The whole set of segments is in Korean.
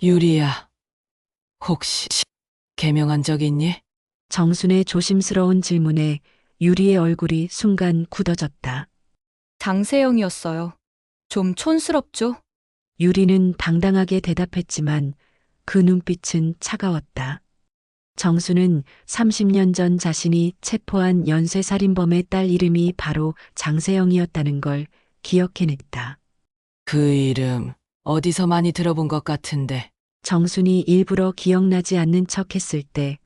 유리야, 혹시 개명한 적 있니? 정순의 조심스러운 질문에 유리의 얼굴이 순간 굳어졌다. 장세영이었어요. 좀 촌스럽죠? 유리는 당당하게 대답했지만 그 눈빛은 차가웠다. 정수는 30년 전 자신이 체포한 연쇄살인범의 딸 이름이 바로 장세영이었다는 걸 기억해냈다. 그 이름 어디서 많이 들어본 것 같은데. 정순이 일부러 기억나지 않는 척 했을 때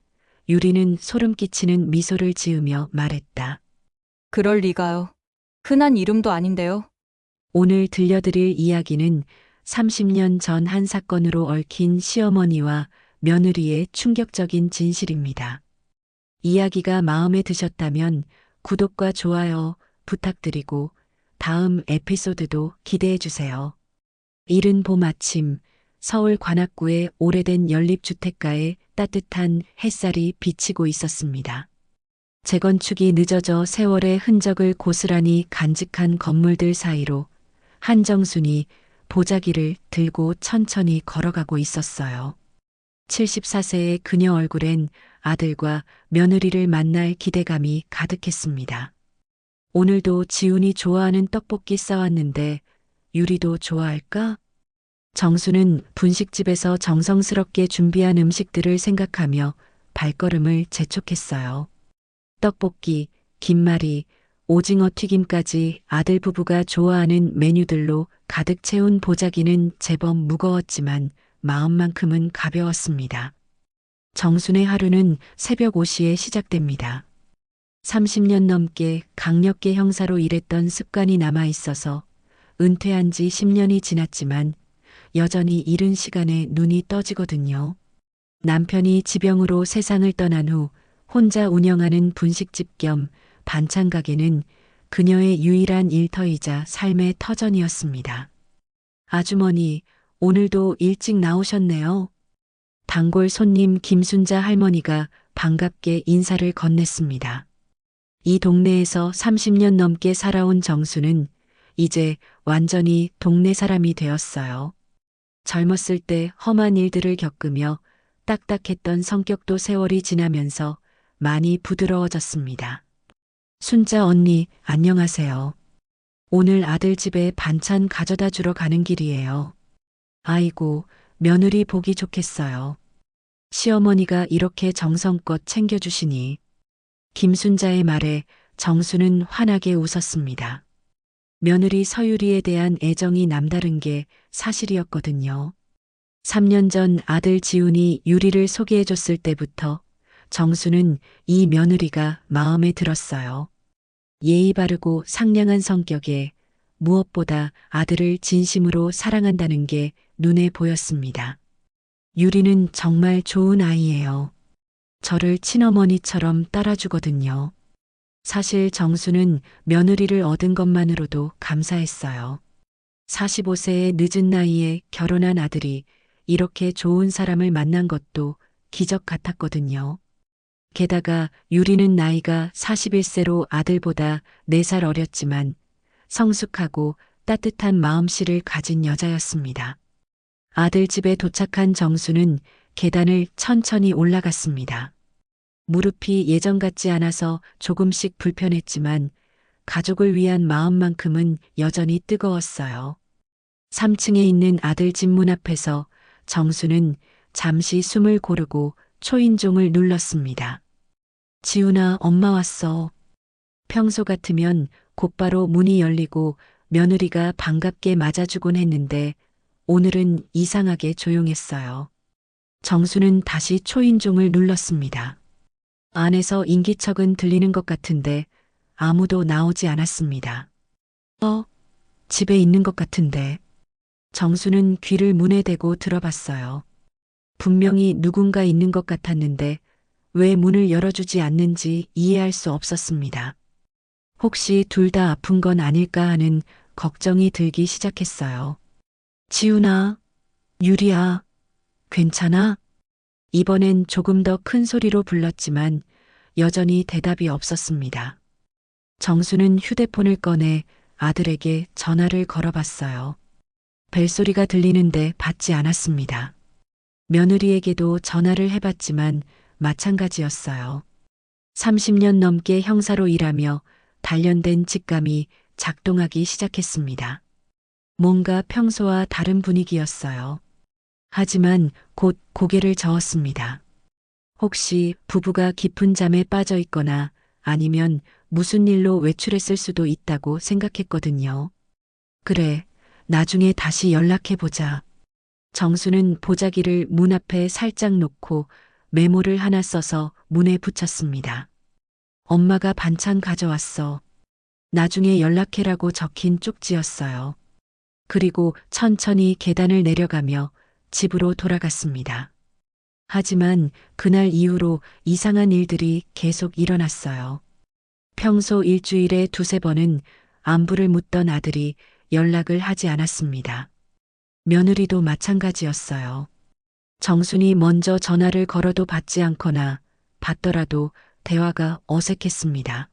유리는 소름 끼치는 미소를 지으며 말했다. 그럴 리가요. 흔한 이름도 아닌데요. 오늘 들려드릴 이야기는 30년 전 한 사건으로 얽힌 시어머니와 며느리의 충격적인 진실입니다. 이야기가 마음에 드셨다면 구독과 좋아요 부탁드리고 다음 에피소드도 기대해 주세요. 이른 봄 아침 서울 관악구의 오래된 연립주택가에 따뜻한 햇살이 비치고 있었습니다. 재건축이 늦어져 세월의 흔적을 고스란히 간직한 건물들 사이로 한정순이 보자기를 들고 천천히 걸어가고 있었어요. 74세의 그녀 얼굴엔 아들과 며느리를 만날 기대감이 가득했습니다. 오늘도 지훈이 좋아하는 떡볶이 싸왔는데 유리도 좋아할까? 정수는 분식집에서 정성스럽게 준비한 음식들을 생각하며 발걸음을 재촉했어요. 떡볶이, 김말이, 오징어 튀김까지 아들 부부가 좋아하는 메뉴들로 가득 채운 보자기는 제법 무거웠지만 마음만큼은 가벼웠습니다. 정순의 하루는 새벽 5시에 시작됩니다. 30년 넘게 강력계 형사로 일했던 습관이 남아 있어서 은퇴한 지 10년이 지났지만 여전히 이른 시간에 눈이 떠지거든요. 남편이 지병으로 세상을 떠난 후 혼자 운영하는 분식집 겸 반찬 가게는 그녀의 유일한 일터이자 삶의 터전이었습니다. 아주머니, 오늘도 일찍 나오셨네요. 단골 손님 김순자 할머니가 반갑게 인사를 건넸습니다. 이 동네에서 30년 넘게 살아온 정수는 이제 완전히 동네 사람이 되었어요. 젊었을 때 험한 일들을 겪으며 딱딱했던 성격도 세월이 지나면서 많이 부드러워졌습니다. 순자 언니, 안녕하세요. 오늘 아들 집에 반찬 가져다 주러 가는 길이에요. 아이고, 며느리 보기 좋겠어요. 시어머니가 이렇게 정성껏 챙겨주시니. 김순자의 말에 정수는 환하게 웃었습니다. 며느리 서유리에 대한 애정이 남다른 게 사실이었거든요. 3년 전 아들 지훈이 유리를 소개해줬을 때부터 정수는 이 며느리가 마음에 들었어요. 예의 바르고 상냥한 성격에 무엇보다 아들을 진심으로 사랑한다는 게 눈에 보였습니다. 유리는 정말 좋은 아이예요. 저를 친어머니처럼 따라주거든요. 사실 정수는 며느리를 얻은 것만으로도 감사했어요. 45세의 늦은 나이에 결혼한 아들이 이렇게 좋은 사람을 만난 것도 기적 같았거든요. 게다가 유리는 나이가 41세로 아들보다 4살 어렸지만 성숙하고 따뜻한 마음씨를 가진 여자였습니다. 아들 집에 도착한 정수는 계단을 천천히 올라갔습니다. 무릎이 예전 같지 않아서 조금씩 불편했지만 가족을 위한 마음만큼은 여전히 뜨거웠어요. 3층에 있는 아들 집 문 앞에서 정수는 잠시 숨을 고르고 초인종을 눌렀습니다. 지훈아, 엄마 왔어. 평소 같으면 곧바로 문이 열리고 며느리가 반갑게 맞아주곤 했는데 오늘은 이상하게 조용했어요. 정수는 다시 초인종을 눌렀습니다. 안에서 인기척은 들리는 것 같은데 아무도 나오지 않았습니다. 집에 있는 것 같은데. 정수는 귀를 문에 대고 들어봤어요. 분명히 누군가 있는 것 같았는데 왜 문을 열어주지 않는지 이해할 수 없었습니다. 혹시 둘 다 아픈 건 아닐까 하는 걱정이 들기 시작했어요. 지훈아, 유리야, 괜찮아? 이번엔 조금 더 큰 소리로 불렀지만 여전히 대답이 없었습니다. 정수는 휴대폰을 꺼내 아들에게 전화를 걸어봤어요. 벨소리가 들리는데 받지 않았습니다. 며느리에게도 전화를 해봤지만 마찬가지였어요. 30년 넘게 형사로 일하며 단련된 직감이 작동하기 시작했습니다. 뭔가 평소와 다른 분위기였어요. 하지만 곧 고개를 저었습니다. 혹시 부부가 깊은 잠에 빠져 있거나 아니면 무슨 일로 외출했을 수도 있다고 생각했거든요. 그래, 나중에 다시 연락해보자. 정수는 보자기를 문 앞에 살짝 놓고 메모를 하나 써서 문에 붙였습니다. 엄마가 반찬 가져왔어. 나중에 연락해라고 적힌 쪽지였어요. 그리고 천천히 계단을 내려가며 집으로 돌아갔습니다. 하지만 그날 이후로 이상한 일들이 계속 일어났어요. 평소 일주일에 두세 번은 안부를 묻던 아들이 연락을 하지 않았습니다. 며느리도 마찬가지였어요. 정순이 먼저 전화를 걸어도 받지 않거나 받더라도 대화가 어색했습니다.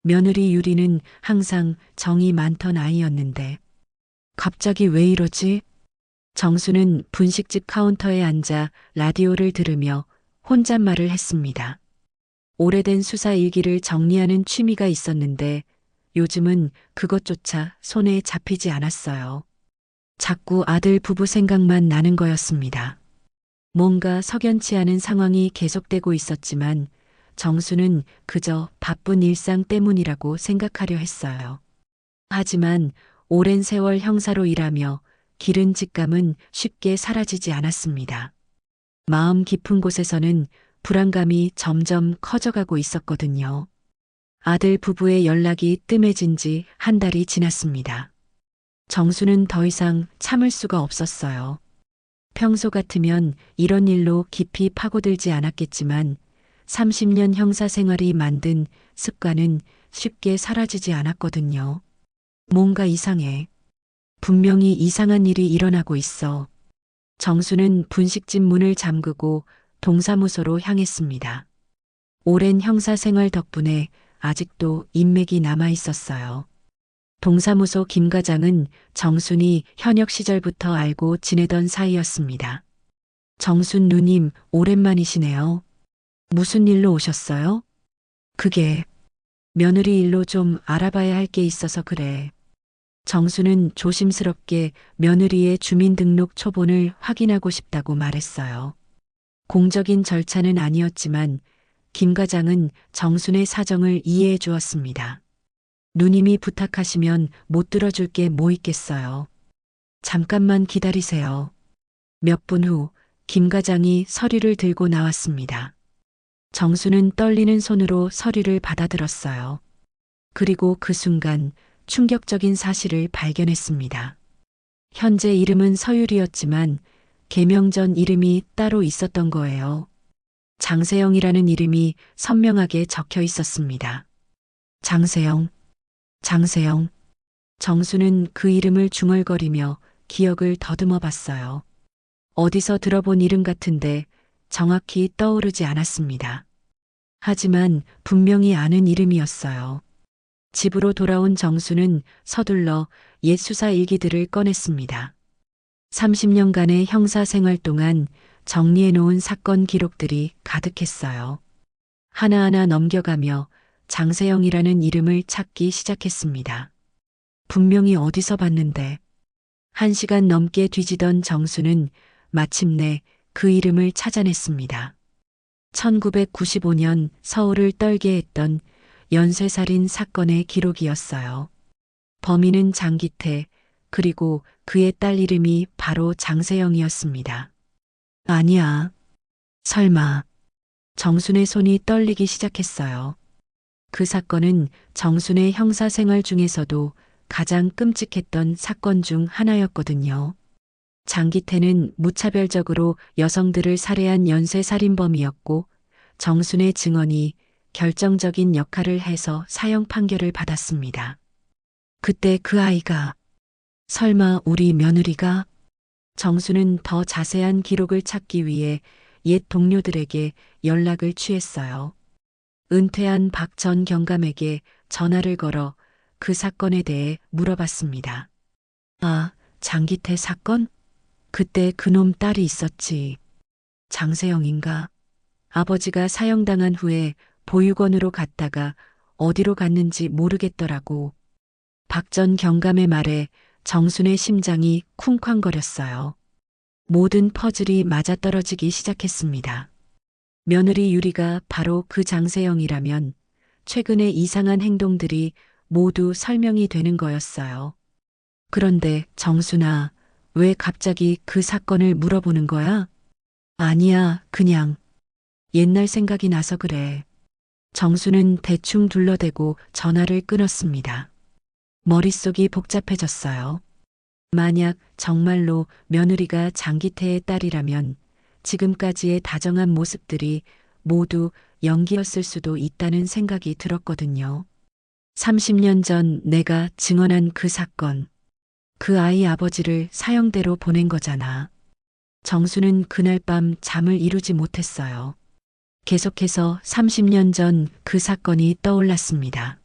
며느리 유리는 항상 정이 많던 아이였는데 갑자기 왜 이러지? 정수는 분식집 카운터에 앉아 라디오를 들으며 혼잣말을 했습니다. 오래된 수사 일기를 정리하는 취미가 있었는데 요즘은 그것조차 손에 잡히지 않았어요. 자꾸 아들 부부 생각만 나는 거였습니다. 뭔가 석연치 않은 상황이 계속되고 있었지만 정수는 그저 바쁜 일상 때문이라고 생각하려 했어요. 하지만 오랜 세월 형사로 일하며 기른 직감은 쉽게 사라지지 않았습니다. 마음 깊은 곳에서는 불안감이 점점 커져가고 있었거든요. 아들 부부의 연락이 뜸해진 지 한 달이 지났습니다. 정수는 더 이상 참을 수가 없었어요. 평소 같으면 이런 일로 깊이 파고들지 않았겠지만 30년 형사 생활이 만든 습관은 쉽게 사라지지 않았거든요. 뭔가 이상해. 분명히 이상한 일이 일어나고 있어. 정수는 분식집 문을 잠그고 동사무소로 향했습니다. 오랜 형사 생활 덕분에 아직도 인맥이 남아 있었어요. 동사무소 김 과장은 정순이 현역 시절부터 알고 지내던 사이였습니다. 정순 누님, 오랜만이시네요. 무슨 일로 오셨어요? 그게 며느리 일로 좀 알아봐야 할 게 있어서 그래. 정수는 조심스럽게 며느리의 주민등록 초본을 확인하고 싶다고 말했어요. 공적인 절차는 아니었지만 김 과장은 정순의 사정을 이해해 주었습니다. 누님이 부탁하시면 못 들어줄 게 뭐 있겠어요. 잠깐만 기다리세요. 몇 분 후 김 과장이 서류를 들고 나왔습니다. 정수는 떨리는 손으로 서류를 받아들었어요. 그리고 그 순간 충격적인 사실을 발견했습니다. 현재 이름은 서율이었지만 개명 전 이름이 따로 있었던 거예요. 장세영이라는 이름이 선명하게 적혀 있었습니다. 장세영, 장세영. 정수는 그 이름을 중얼거리며 기억을 더듬어 봤어요. 어디서 들어본 이름 같은데 정확히 떠오르지 않았습니다. 하지만 분명히 아는 이름이었어요. 집으로 돌아온 정수는 서둘러 옛 수사 일기들을 꺼냈습니다. 30년간의 형사 생활 동안 정리해 놓은 사건 기록들이 가득했어요. 하나하나 넘겨가며 장세영이라는 이름을 찾기 시작했습니다. 분명히 어디서 봤는데 1시간 넘게 뒤지던 정수는 마침내 그 이름을 찾아냈습니다. 1995년 서울을 떨게 했던 연쇄살인 사건의 기록이었어요. 범인은 장기태, 그리고 그의 딸 이름이 바로 장세영이었습니다. 아니야. 설마. 정순의 손이 떨리기 시작했어요. 그 사건은 정순의 형사 생활 중에서도 가장 끔찍했던 사건 중 하나였거든요. 장기태는 무차별적으로 여성들을 살해한 연쇄살인범이었고 정순의 증언이 결정적인 역할을 해서 사형 판결을 받았습니다. 그때 그 아이가 설마 우리 며느리가? 정수는 더 자세한 기록을 찾기 위해 옛 동료들에게 연락을 취했어요. 은퇴한 박 전 경감에게 전화를 걸어 그 사건에 대해 물어봤습니다. 아, 장기태 사건? 그때 그놈 딸이 있었지. 장세영인가? 아버지가 사형당한 후에 보육원으로 갔다가 어디로 갔는지 모르겠더라고. 박 전 경감의 말에 정순의 심장이 쿵쾅거렸어요. 모든 퍼즐이 맞아떨어지기 시작했습니다. 며느리 유리가 바로 그 장세영이라면 최근의 이상한 행동들이 모두 설명이 되는 거였어요. 그런데 정순아, 왜 갑자기 그 사건을 물어보는 거야? 아니야, 그냥 옛날 생각이 나서 그래. 정수는 대충 둘러대고 전화를 끊었습니다. 머릿속이 복잡해졌어요. 만약 정말로 며느리가 장기태의 딸이라면 지금까지의 다정한 모습들이 모두 연기였을 수도 있다는 생각이 들었거든요. 30년 전 내가 증언한 그 사건, 그 아이 아버지를 사형대로 보낸 거잖아. 정수는 그날 밤 잠을 이루지 못했어요. 계속해서 30년 전 그 사건이 떠올랐습니다.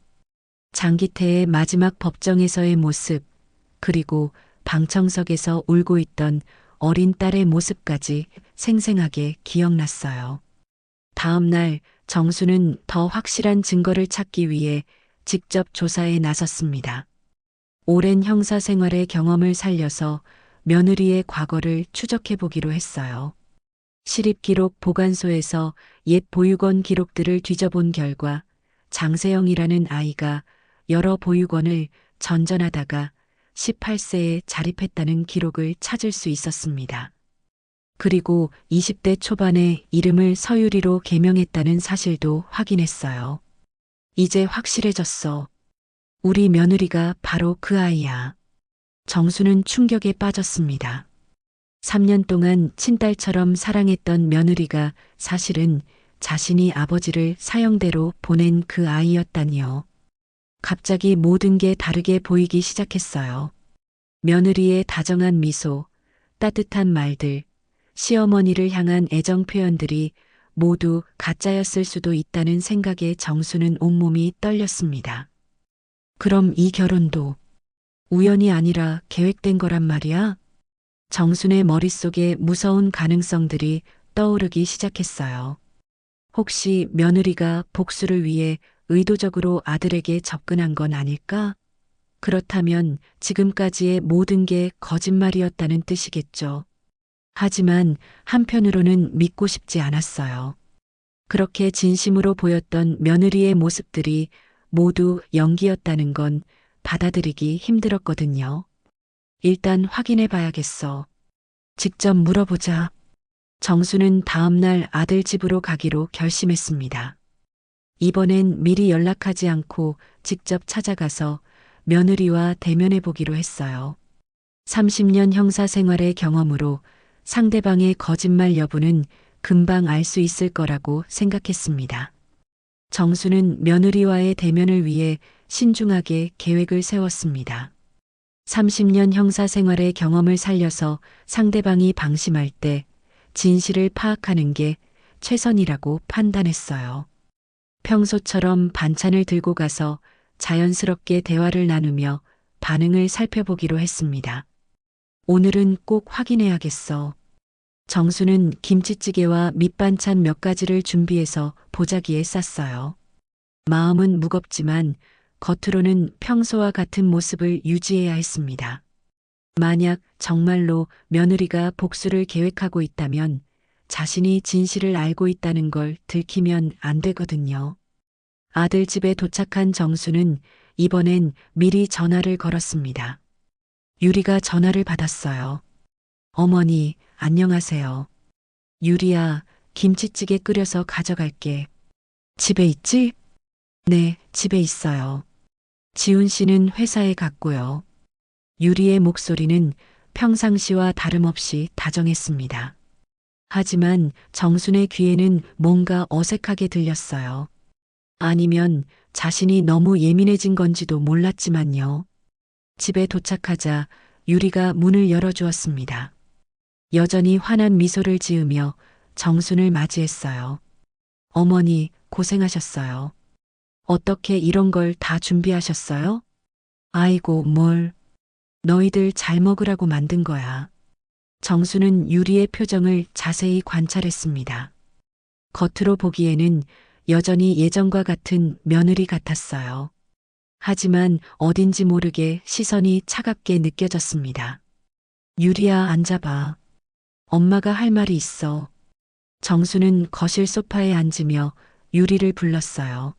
장기태의 마지막 법정에서의 모습, 그리고 방청석에서 울고 있던 어린 딸의 모습까지 생생하게 기억났어요. 다음 날 정수는 더 확실한 증거를 찾기 위해 직접 조사에 나섰습니다. 오랜 형사 생활의 경험을 살려서 며느리의 과거를 추적해 보기로 했어요. 시립기록 보관소에서 옛 보육원 기록들을 뒤져본 결과 장세영이라는 아이가 여러 보육원을 전전하다가 18세에 자립했다는 기록을 찾을 수 있었습니다. 그리고 20대 초반에 이름을 서유리로 개명했다는 사실도 확인했어요. 이제 확실해졌어. 우리 며느리가 바로 그 아이야. 정수는 충격에 빠졌습니다. 3년 동안 친딸처럼 사랑했던 며느리가 사실은 자신이 아버지를 사형대로 보낸 그 아이였다니요. 갑자기 모든 게 다르게 보이기 시작했어요. 며느리의 다정한 미소, 따뜻한 말들, 시어머니를 향한 애정 표현들이 모두 가짜였을 수도 있다는 생각에 정수는 온몸이 떨렸습니다. 그럼 이 결혼도 우연이 아니라 계획된 거란 말이야? 정순의 머릿속에 무서운 가능성들이 떠오르기 시작했어요. 혹시 며느리가 복수를 위해 의도적으로 아들에게 접근한 건 아닐까? 그렇다면 지금까지의 모든 게 거짓말이었다는 뜻이겠죠. 하지만 한편으로는 믿고 싶지 않았어요. 그렇게 진심으로 보였던 며느리의 모습들이 모두 연기였다는 건 받아들이기 힘들었거든요. 일단 확인해 봐야겠어. 직접 물어보자. 정수는 다음날 아들 집으로 가기로 결심했습니다. 이번엔 미리 연락하지 않고 직접 찾아가서 며느리와 대면해 보기로 했어요. 30년 형사 생활의 경험으로 상대방의 거짓말 여부는 금방 알 수 있을 거라고 생각했습니다. 정수는 며느리와의 대면을 위해 신중하게 계획을 세웠습니다. 30년 형사 생활의 경험을 살려서 상대방이 방심할 때 진실을 파악하는 게 최선이라고 판단했어요. 평소처럼 반찬을 들고 가서 자연스럽게 대화를 나누며 반응을 살펴보기로 했습니다. 오늘은 꼭 확인해야겠어. 정수는 김치찌개와 밑반찬 몇 가지를 준비해서 보자기에 쌌어요. 마음은 무겁지만 겉으로는 평소와 같은 모습을 유지해야 했습니다. 만약 정말로 며느리가 복수를 계획하고 있다면 자신이 진실을 알고 있다는 걸 들키면 안 되거든요. 아들 집에 도착한 정수는 이번엔 미리 전화를 걸었습니다. 유리가 전화를 받았어요. 어머니, 안녕하세요. 유리야, 김치찌개 끓여서 가져갈게. 집에 있지? 네, 집에 있어요. 지훈 씨는 회사에 갔고요. 유리의 목소리는 평상시와 다름없이 다정했습니다. 하지만 정순의 귀에는 뭔가 어색하게 들렸어요. 아니면 자신이 너무 예민해진 건지도 몰랐지만요. 집에 도착하자 유리가 문을 열어주었습니다. 여전히 환한 미소를 지으며 정순을 맞이했어요. 어머니, 고생하셨어요. 어떻게 이런 걸 다 준비하셨어요? 아이고, 뭘. 너희들 잘 먹으라고 만든 거야. 정수는 유리의 표정을 자세히 관찰했습니다. 겉으로 보기에는 여전히 예전과 같은 며느리 같았어요. 하지만 어딘지 모르게 시선이 차갑게 느껴졌습니다. 유리야, 앉아봐. 엄마가 할 말이 있어. 정수는 거실 소파에 앉으며 유리를 불렀어요.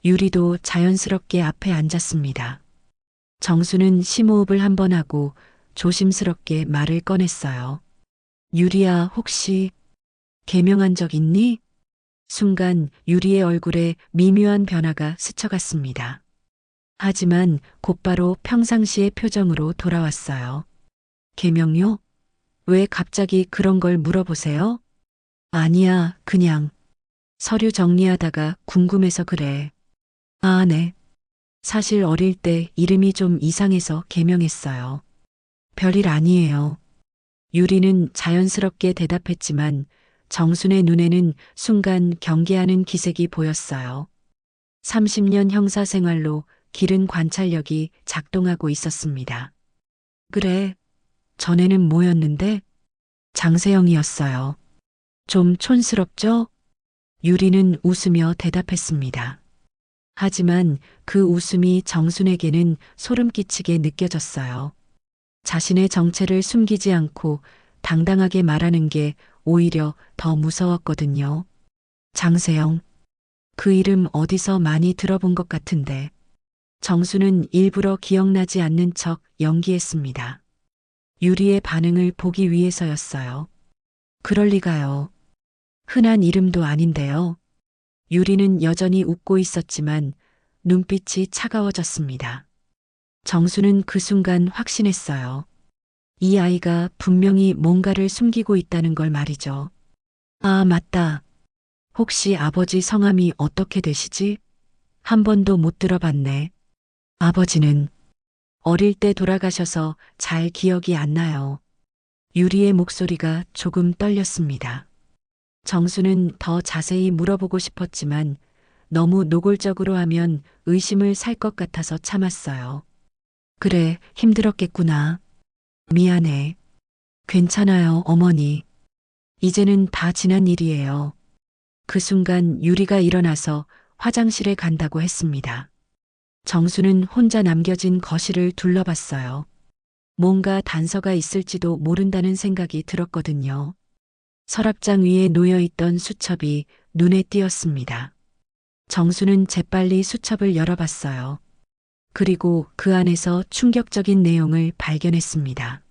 유리도 자연스럽게 앞에 앉았습니다. 정수는 심호흡을 한 번 하고 조심스럽게 말을 꺼냈어요. 유리야, 혹시 개명한 적 있니? 순간 유리의 얼굴에 미묘한 변화가 스쳐갔습니다. 하지만 곧바로 평상시의 표정으로 돌아왔어요. 개명요? 왜 갑자기 그런 걸 물어보세요? 아니야, 그냥 서류 정리하다가 궁금해서 그래. 아, 네. 사실 어릴 때 이름이 좀 이상해서 개명했어요. 별일 아니에요. 유리는 자연스럽게 대답했지만 정순의 눈에는 순간 경계하는 기색이 보였어요. 30년 형사 생활로 기른 관찰력이 작동하고 있었습니다. 그래, 전에는 뭐였는데? 장세영이었어요. 좀 촌스럽죠? 유리는 웃으며 대답했습니다. 하지만 그 웃음이 정순에게는 소름 끼치게 느껴졌어요. 자신의 정체를 숨기지 않고 당당하게 말하는 게 오히려 더 무서웠거든요. 장세영. 그 이름 어디서 많이 들어본 것 같은데. 정수는 일부러 기억나지 않는 척 연기했습니다. 유리의 반응을 보기 위해서였어요. 그럴 리가요. 흔한 이름도 아닌데요. 유리는 여전히 웃고 있었지만 눈빛이 차가워졌습니다. 정수는 그 순간 확신했어요. 이 아이가 분명히 뭔가를 숨기고 있다는 걸 말이죠. 아, 맞다. 혹시 아버지 성함이 어떻게 되시지? 한 번도 못 들어봤네. 아버지는 어릴 때 돌아가셔서 잘 기억이 안 나요. 유리의 목소리가 조금 떨렸습니다. 정수는 더 자세히 물어보고 싶었지만 너무 노골적으로 하면 의심을 살 것 같아서 참았어요. 그래, 힘들었겠구나. 미안해. 괜찮아요, 어머니. 이제는 다 지난 일이에요. 그 순간 유리가 일어나서 화장실에 간다고 했습니다. 정수는 혼자 남겨진 거실을 둘러봤어요. 뭔가 단서가 있을지도 모른다는 생각이 들었거든요. 서랍장 위에 놓여있던 수첩이 눈에 띄었습니다. 정수는 재빨리 수첩을 열어봤어요. 그리고 그 안에서 충격적인 내용을 발견했습니다.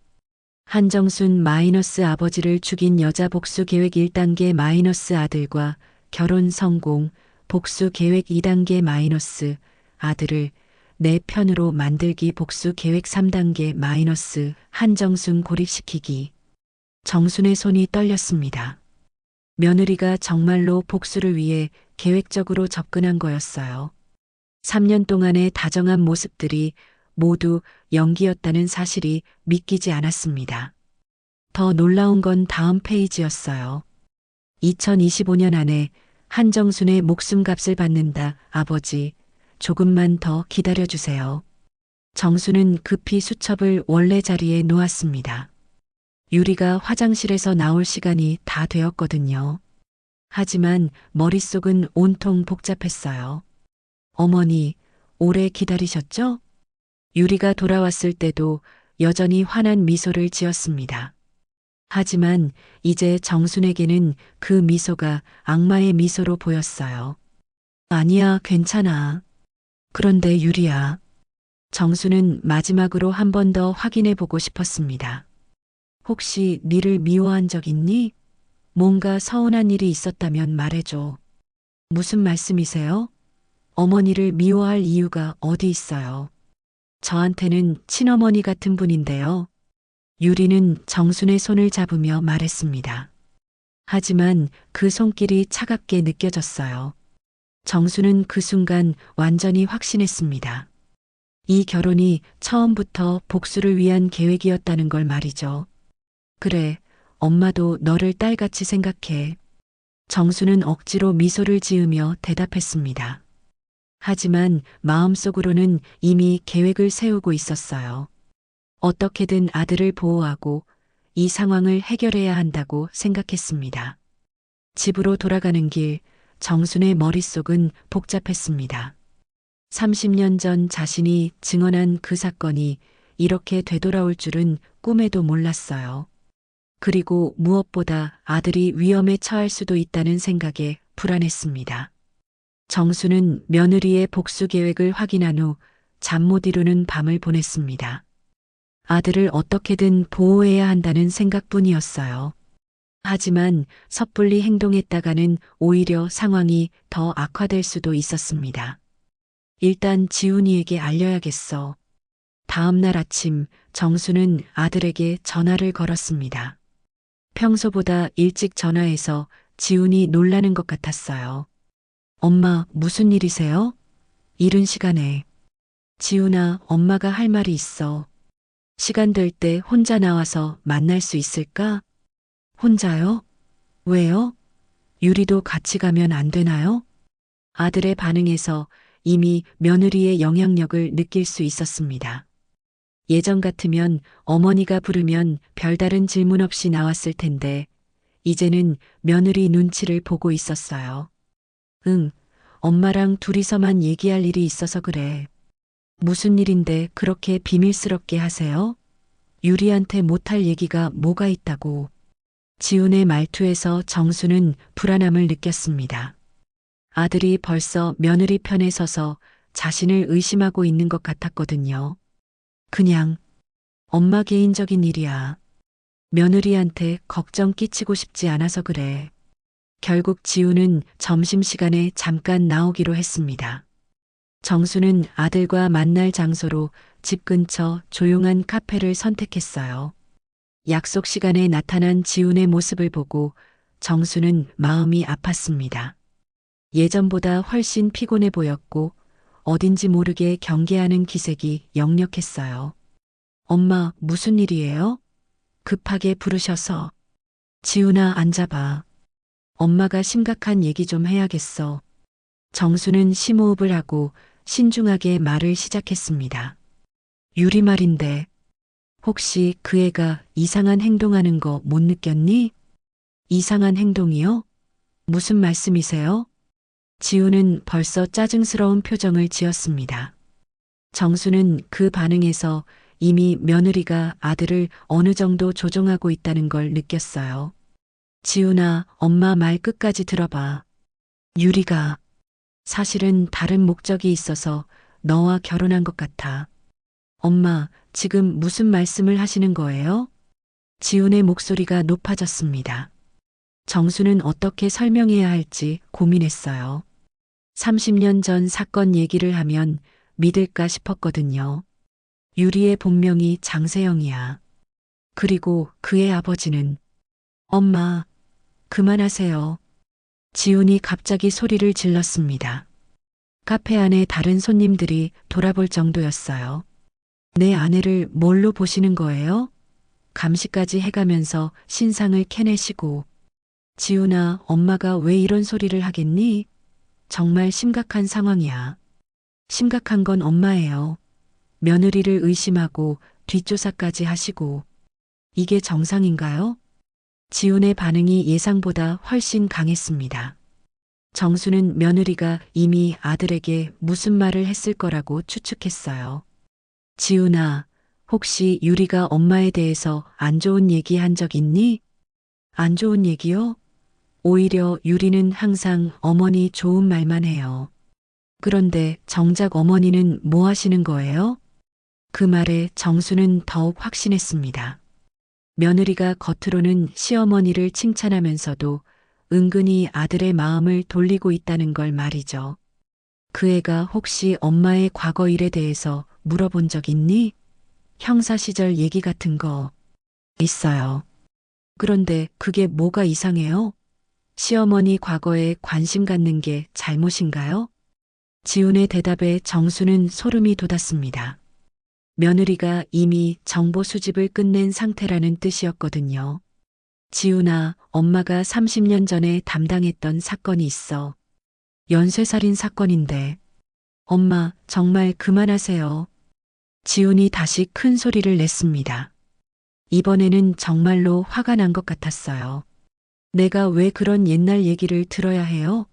한정순 마이너스 아버지를 죽인 여자 복수 계획 1단계 마이너스 아들과 결혼 성공 복수 계획 2단계 마이너스 아들을 내 편으로 만들기 복수 계획 3단계 마이너스 한정순 고립시키기. 정순의 손이 떨렸습니다. 며느리가 정말로 복수를 위해 계획적으로 접근한 거였어요. 3년 동안의 다정한 모습들이 모두 연기였다는 사실이 믿기지 않았습니다. 더 놀라운 건 다음 페이지였어요. 2025년 안에 한정순의 목숨값을 받는다, 아버지. 조금만 더 기다려주세요. 정수는 급히 수첩을 원래 자리에 놓았습니다. 유리가 화장실에서 나올 시간이 다 되었거든요. 하지만 머릿속은 온통 복잡했어요. 어머니, 오래 기다리셨죠? 유리가 돌아왔을 때도 여전히 환한 미소를 지었습니다. 하지만 이제 정순에게는 그 미소가 악마의 미소로 보였어요. 아니야, 괜찮아. 그런데 유리야. 정수는 마지막으로 한 번 더 확인해 보고 싶었습니다. 혹시 니를 미워한 적 있니? 뭔가 서운한 일이 있었다면 말해줘. 무슨 말씀이세요? 어머니를 미워할 이유가 어디 있어요? 저한테는 친어머니 같은 분인데요. 유리는 정순의 손을 잡으며 말했습니다. 하지만 그 손길이 차갑게 느껴졌어요. 정수는 그 순간 완전히 확신했습니다. 이 결혼이 처음부터 복수를 위한 계획이었다는 걸 말이죠. 그래, 엄마도 너를 딸같이 생각해. 정수는 억지로 미소를 지으며 대답했습니다. 하지만 마음속으로는 이미 계획을 세우고 있었어요. 어떻게든 아들을 보호하고 이 상황을 해결해야 한다고 생각했습니다. 집으로 돌아가는 길, 정순의 머릿속은 복잡했습니다. 30년 전 자신이 증언한 그 사건이 이렇게 되돌아올 줄은 꿈에도 몰랐어요. 그리고 무엇보다 아들이 위험에 처할 수도 있다는 생각에 불안했습니다. 정수는 며느리의 복수 계획을 확인한 후 잠 못 이루는 밤을 보냈습니다. 아들을 어떻게든 보호해야 한다는 생각뿐이었어요. 하지만 섣불리 행동했다가는 오히려 상황이 더 악화될 수도 있었습니다. 일단 지훈이에게 알려야겠어. 다음 날 아침 정수는 아들에게 전화를 걸었습니다. 평소보다 일찍 전화해서 지훈이 놀라는 것 같았어요. 엄마, 무슨 일이세요? 이른 시간에. 지훈아, 엄마가 할 말이 있어. 시간 될 때 혼자 나와서 만날 수 있을까? 혼자요? 왜요? 유리도 같이 가면 안 되나요? 아들의 반응에서 이미 며느리의 영향력을 느낄 수 있었습니다. 예전 같으면 어머니가 부르면 별다른 질문 없이 나왔을 텐데, 이제는 며느리 눈치를 보고 있었어요. 응, 엄마랑 둘이서만 얘기할 일이 있어서 그래. 무슨 일인데 그렇게 비밀스럽게 하세요? 유리한테 못할 얘기가 뭐가 있다고. 지훈의 말투에서 정수는 불안함을 느꼈습니다. 아들이 벌써 며느리 편에 서서 자신을 의심하고 있는 것 같았거든요. 그냥 엄마 개인적인 일이야. 며느리한테 걱정 끼치고 싶지 않아서 그래. 결국 지훈은 점심시간에 잠깐 나오기로 했습니다. 정수는 아들과 만날 장소로 집 근처 조용한 카페를 선택했어요. 약속 시간에 나타난 지훈의 모습을 보고 정수는 마음이 아팠습니다. 예전보다 훨씬 피곤해 보였고 어딘지 모르게 경계하는 기색이 역력했어요. 엄마, 무슨 일이에요? 급하게 부르셔서. 지훈아, 앉아봐. 엄마가 심각한 얘기 좀 해야겠어. 정수는 심호흡을 하고 신중하게 말을 시작했습니다. 유리 말인데, 혹시 그 애가 이상한 행동하는 거 못 느꼈니? 이상한 행동이요? 무슨 말씀이세요? 지훈은 벌써 짜증스러운 표정을 지었습니다. 정수는 그 반응에서 이미 며느리가 아들을 어느 정도 조종하고 있다는 걸 느꼈어요. 지훈아, 엄마 말 끝까지 들어봐. 유리가 사실은 다른 목적이 있어서 너와 결혼한 것 같아. 엄마, 지금 무슨 말씀을 하시는 거예요? 지훈의 목소리가 높아졌습니다. 정수는 어떻게 설명해야 할지 고민했어요. 30년 전 사건 얘기를 하면 믿을까 싶었거든요. 유리의 본명이 장세영이야. 그리고 그의 아버지는. 엄마, 그만하세요. 지훈이 갑자기 소리를 질렀습니다. 카페 안에 다른 손님들이 돌아볼 정도였어요. 내 아내를 뭘로 보시는 거예요? 감시까지 해가면서 신상을 캐내시고. 지훈아, 엄마가 왜 이런 소리를 하겠니? 정말 심각한 상황이야. 심각한 건 엄마예요. 며느리를 의심하고 뒷조사까지 하시고. 이게 정상인가요? 지훈의 반응이 예상보다 훨씬 강했습니다. 정수는 며느리가 이미 아들에게 무슨 말을 했을 거라고 추측했어요. 지훈아, 혹시 유리가 엄마에 대해서 안 좋은 얘기 한 적 있니? 안 좋은 얘기요? 오히려 유리는 항상 어머니 좋은 말만 해요. 그런데 정작 어머니는 뭐 하시는 거예요? 그 말에 정수는 더욱 확신했습니다. 며느리가 겉으로는 시어머니를 칭찬하면서도 은근히 아들의 마음을 돌리고 있다는 걸 말이죠. 그 애가 혹시 엄마의 과거 일에 대해서 물어본 적 있니? 형사 시절 얘기 같은 거 있어요. 그런데 그게 뭐가 이상해요? 시어머니 과거에 관심 갖는 게 잘못인가요? 지훈의 대답에 정수는 소름이 돋았습니다. 며느리가 이미 정보 수집을 끝낸 상태라는 뜻이었거든요. 지훈아, 엄마가 30년 전에 담당했던 사건이 있어. 연쇄살인 사건인데. 엄마, 정말 그만하세요. 지훈이 다시 큰 소리를 냈습니다. 이번에는 정말로 화가 난 것 같았어요. 내가 왜 그런 옛날 얘기를 들어야 해요?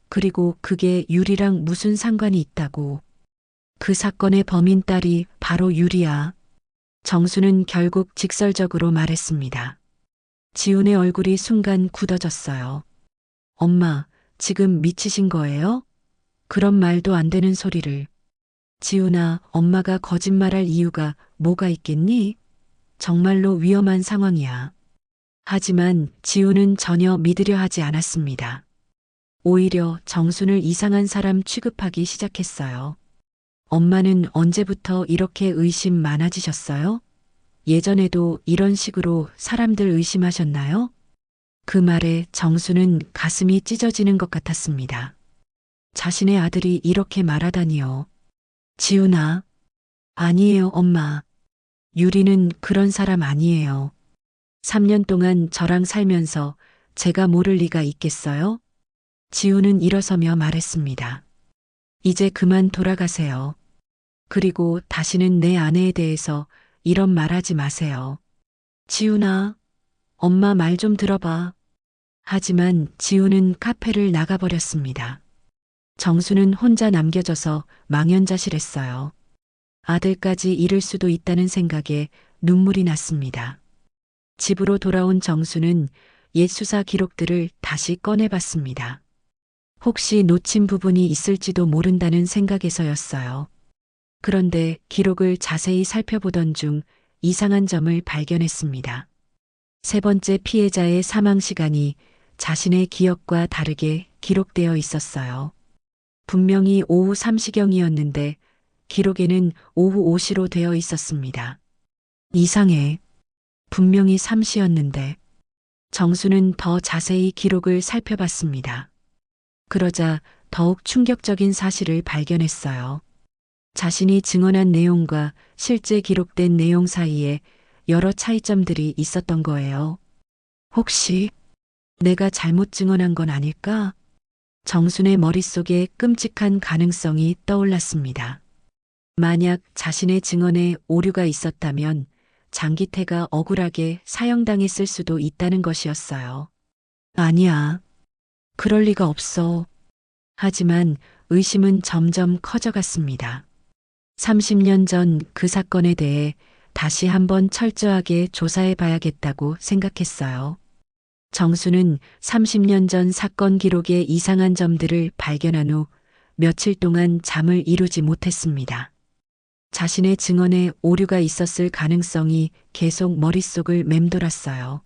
그리고 그게 유리랑 무슨 상관이 있다고. 그 사건의 범인 딸이 바로 유리야. 정수는 결국 직설적으로 말했습니다. 지훈의 얼굴이 순간 굳어졌어요. 엄마, 지금 미치신 거예요? 그런 말도 안 되는 소리를. 지훈아, 엄마가 거짓말할 이유가 뭐가 있겠니? 정말로 위험한 상황이야. 하지만 지훈은 전혀 믿으려 하지 않았습니다. 오히려 정순을 이상한 사람 취급하기 시작했어요. 엄마는 언제부터 이렇게 의심 많아지셨어요? 예전에도 이런 식으로 사람들 의심하셨나요? 그 말에 정수는 가슴이 찢어지는 것 같았습니다. 자신의 아들이 이렇게 말하다니요. 지훈아. 아니에요, 엄마. 유리는 그런 사람 아니에요. 3년 동안 저랑 살면서 제가 모를 리가 있겠어요? 지훈은 일어서며 말했습니다. 이제 그만 돌아가세요. 그리고 다시는 내 아내에 대해서 이런 말 하지 마세요. 지훈아, 엄마 말 좀 들어봐. 하지만 지훈은 카페를 나가버렸습니다. 정수는 혼자 남겨져서 망연자실했어요. 아들까지 잃을 수도 있다는 생각에 눈물이 났습니다. 집으로 돌아온 정수는 옛 수사 기록들을 다시 꺼내봤습니다. 혹시 놓친 부분이 있을지도 모른다는 생각에서였어요. 그런데 기록을 자세히 살펴보던 중 이상한 점을 발견했습니다. 세 번째 피해자의 사망 시간이 자신의 기억과 다르게 기록되어 있었어요. 분명히 오후 3시경이었는데 기록에는 오후 5시로 되어 있었습니다. 이상해. 분명히 3시였는데. 정수는 더 자세히 기록을 살펴봤습니다. 그러자 더욱 충격적인 사실을 발견했어요. 자신이 증언한 내용과 실제 기록된 내용 사이에 여러 차이점들이 있었던 거예요. 혹시 내가 잘못 증언한 건 아닐까? 정순의 머릿속에 끔찍한 가능성이 떠올랐습니다. 만약 자신의 증언에 오류가 있었다면 장기태가 억울하게 사형당했을 수도 있다는 것이었어요. 아니야. 그럴 리가 없어. 하지만 의심은 점점 커져갔습니다. 30년 전 그 사건에 대해 다시 한번 철저하게 조사해 봐야겠다고 생각했어요. 정수는 30년 전 사건 기록의 이상한 점들을 발견한 후 며칠 동안 잠을 이루지 못했습니다. 자신의 증언에 오류가 있었을 가능성이 계속 머릿속을 맴돌았어요.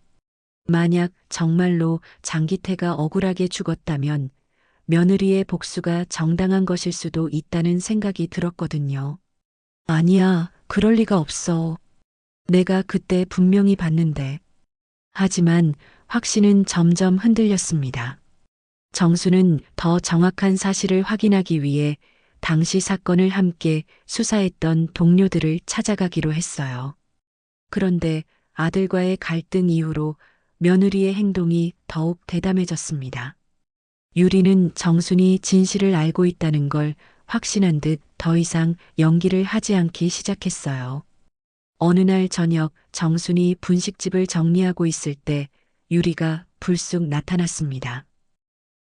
만약 정말로 장기태가 억울하게 죽었다면 며느리의 복수가 정당한 것일 수도 있다는 생각이 들었거든요. 아니야, 그럴 리가 없어. 내가 그때 분명히 봤는데. 하지만 확신은 점점 흔들렸습니다. 정수는 더 정확한 사실을 확인하기 위해 당시 사건을 함께 수사했던 동료들을 찾아가기로 했어요. 그런데 아들과의 갈등 이후로 며느리의 행동이 더욱 대담해졌습니다. 유리는 정순이 진실을 알고 있다는 걸 확신한 듯 더 이상 연기를 하지 않기 시작했어요. 어느 날 저녁 정순이 분식집을 정리하고 있을 때 유리가 불쑥 나타났습니다.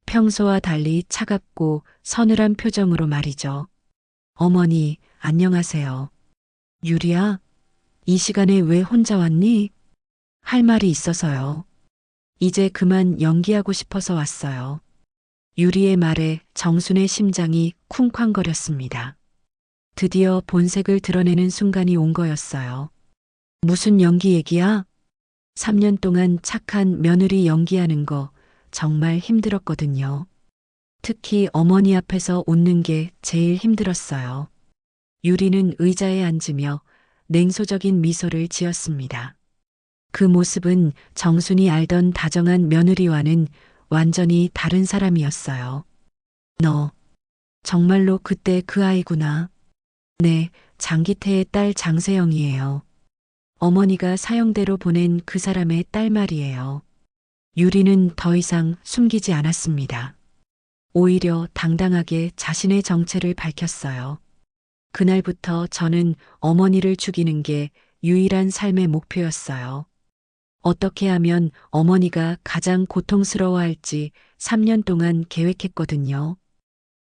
평소와 달리 차갑고 서늘한 표정으로 말이죠. 어머니, 안녕하세요. 유리야, 이 시간에 왜 혼자 왔니? 할 말이 있어서요. 이제 그만 연기하고 싶어서 왔어요. 유리의 말에 정순의 심장이 쿵쾅거렸습니다. 드디어 본색을 드러내는 순간이 온 거였어요. 무슨 연기 얘기야? 3년 동안 착한 며느리 연기하는 거 정말 힘들었거든요. 특히 어머니 앞에서 웃는 게 제일 힘들었어요. 유리는 의자에 앉으며 냉소적인 미소를 지었습니다. 그 모습은 정순이 알던 다정한 며느리와는 완전히 다른 사람이었어요. 너, 정말로 그때 그 아이구나. 네, 장기태의 딸 장세영이에요. 어머니가 사형대로 보낸 그 사람의 딸 말이에요. 유리는 더 이상 숨기지 않았습니다. 오히려 당당하게 자신의 정체를 밝혔어요. 그날부터 저는 어머니를 죽이는 게 유일한 삶의 목표였어요. 어떻게 하면 어머니가 가장 고통스러워할지 3년 동안 계획했거든요.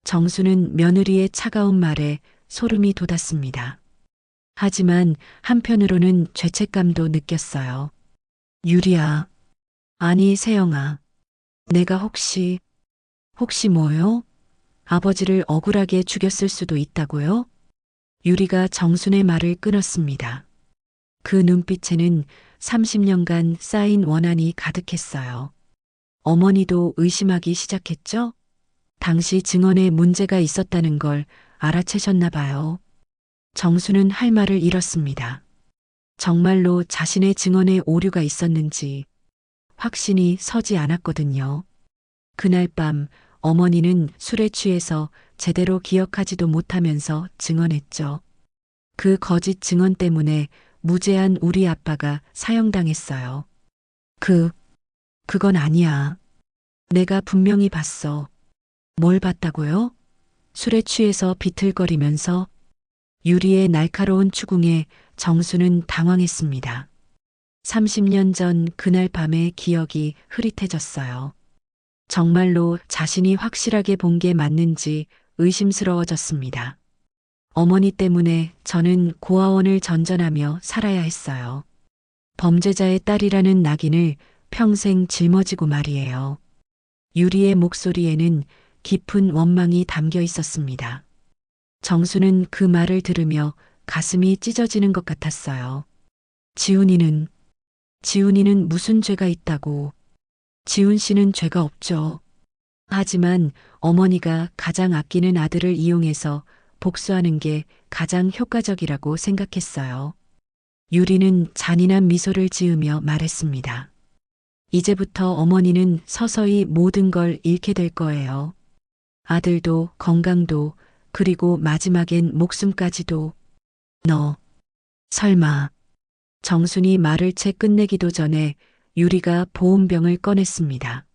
정수는 며느리의 차가운 말에 소름이 돋았습니다. 하지만 한편으로는 죄책감도 느꼈어요. 유리야, 아니 세영아, 내가 혹시 뭐요? 아버지를 억울하게 죽였을 수도 있다고요? 유리가 정순의 말을 끊었습니다. 그 눈빛에는 30년간 쌓인 원한이 가득했어요. 어머니도 의심하기 시작했죠? 당시 증언에 문제가 있었다는 걸 알아채셨나 봐요. 정수는 할 말을 잃었습니다. 정말로 자신의 증언에 오류가 있었는지 확신이 서지 않았거든요. 그날 밤 어머니는 술에 취해서 제대로 기억하지도 못하면서 증언했죠. 그 거짓 증언 때문에 무죄한 우리 아빠가 사형당했어요. 그건 아니야. 내가 분명히 봤어. 뭘 봤다고요? 술에 취해서 비틀거리면서 유리의 날카로운 추궁에 정수는 당황했습니다. 30년 전 그날 밤의 기억이 흐릿해졌어요. 정말로 자신이 확실하게 본 게 맞는지 의심스러워졌습니다. 어머니 때문에 저는 고아원을 전전하며 살아야 했어요. 범죄자의 딸이라는 낙인을 평생 짊어지고 말이에요. 유리의 목소리에는 깊은 원망이 담겨 있었습니다. 정수는 그 말을 들으며 가슴이 찢어지는 것 같았어요. 지훈이는 무슨 죄가 있다고. 지훈 씨는 죄가 없죠. 하지만 어머니가 가장 아끼는 아들을 이용해서 복수하는 게 가장 효과적이라고 생각했어요. 유리는 잔인한 미소를 지으며 말했습니다. 이제부터 어머니는 서서히 모든 걸 잃게 될 거예요. 아들도 건강도 그리고 마지막엔 목숨까지도. 너 설마. 정순이 말을 채 끝내기도 전에 유리가 보온병을 꺼냈습니다.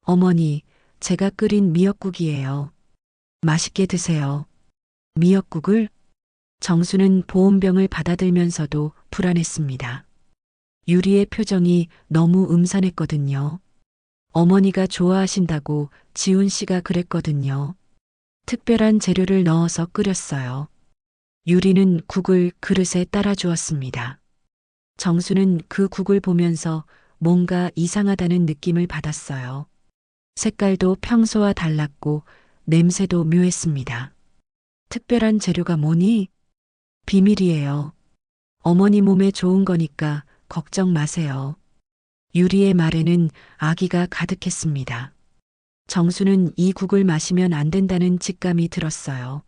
어머니, 제가 끓인 미역국이에요. 맛있게 드세요. 미역국을? 정수는 보온병을 받아들면서도 불안했습니다. 유리의 표정이 너무 음산했거든요. 어머니가 좋아하신다고 지훈 씨가 그랬거든요. 특별한 재료를 넣어서 끓였어요. 유리는 국을 그릇에 따라 주었습니다. 정수는 그 국을 보면서 뭔가 이상하다는 느낌을 받았어요. 색깔도 평소와 달랐고 냄새도 묘했습니다. 특별한 재료가 뭐니? 비밀이에요. 어머니 몸에 좋은 거니까 걱정 마세요. 유리의 말에는 아기가 가득했습니다. 정수는 이 국을 마시면 안 된다는 직감이 들었어요.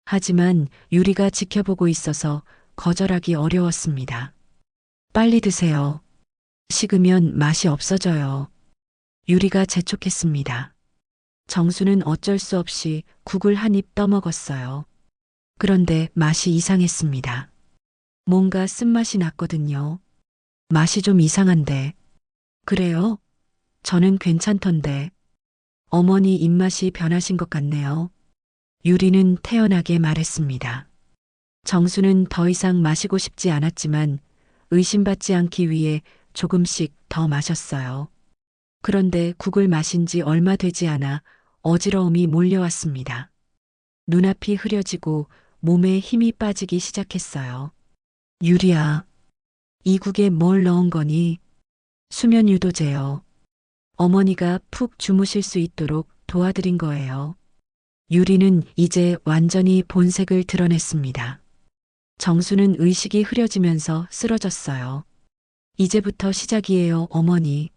하지만 유리가 지켜보고 있어서 거절하기 어려웠습니다. 빨리 드세요. 식으면 맛이 없어져요. 유리가 재촉했습니다. 정수는 어쩔 수 없이 국을 한 입 떠먹었어요. 그런데 맛이 이상했습니다. 뭔가 쓴맛이 났거든요. 맛이 좀 이상한데. 그래요? 저는 괜찮던데. 어머니 입맛이 변하신 것 같네요. 유리는 태연하게 말했습니다. 정수는 더 이상 마시고 싶지 않았지만 의심받지 않기 위해 조금씩 더 마셨어요. 그런데 국을 마신 지 얼마 되지 않아 어지러움이 몰려왔습니다. 눈앞이 흐려지고 몸에 힘이 빠지기 시작했어요. 유리야, 이 국에 뭘 넣은 거니? 수면 유도제요. 어머니가 푹 주무실 수 있도록 도와드린 거예요. 유리는 이제 완전히 본색을 드러냈습니다. 정수는 의식이 흐려지면서 쓰러졌어요. 이제부터 시작이에요, 어머니.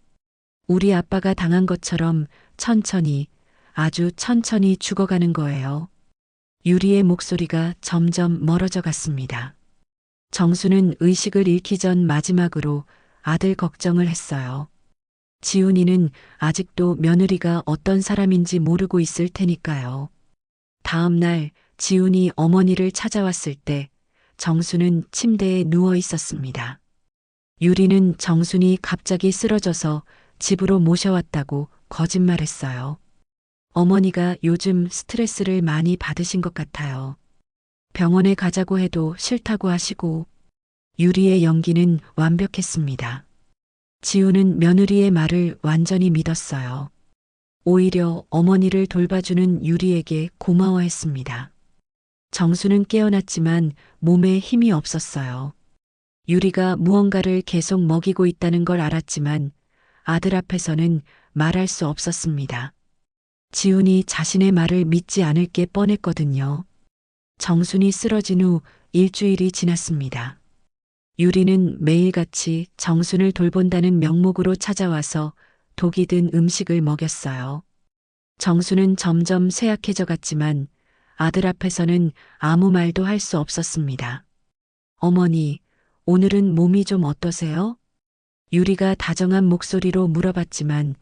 우리 아빠가 당한 것처럼 천천히, 아주 천천히 죽어가는 거예요. 유리의 목소리가 점점 멀어져 갔습니다. 정수는 의식을 잃기 전 마지막으로 아들 걱정을 했어요. 지훈이는 아직도 며느리가 어떤 사람인지 모르고 있을 테니까요. 다음 날 지훈이 어머니를 찾아왔을 때 정수는 침대에 누워 있었습니다. 유리는 정순이 갑자기 쓰러져서 집으로 모셔왔다고 거짓말했어요. 어머니가 요즘 스트레스를 많이 받으신 것 같아요. 병원에 가자고 해도 싫다고 하시고 유리의 연기는 완벽했습니다. 지우는 며느리의 말을 완전히 믿었어요. 오히려 어머니를 돌봐주는 유리에게 고마워했습니다. 정수는 깨어났지만 몸에 힘이 없었어요. 유리가 무언가를 계속 먹이고 있다는 걸 알았지만 아들 앞에서는 말할 수 없었습니다. 지훈이 자신의 말을 믿지 않을 게 뻔했거든요. 정순이 쓰러진 후 일주일이 지났습니다. 유리는 매일같이 정순을 돌본다는 명목으로 찾아와서 독이 든 음식을 먹였어요. 정순은 점점 쇠약해져 갔지만 아들 앞에서는 아무 말도 할 수 없었습니다. 어머니, 오늘은 몸이 좀 어떠세요? 유리가 다정한 목소리로 물어봤지만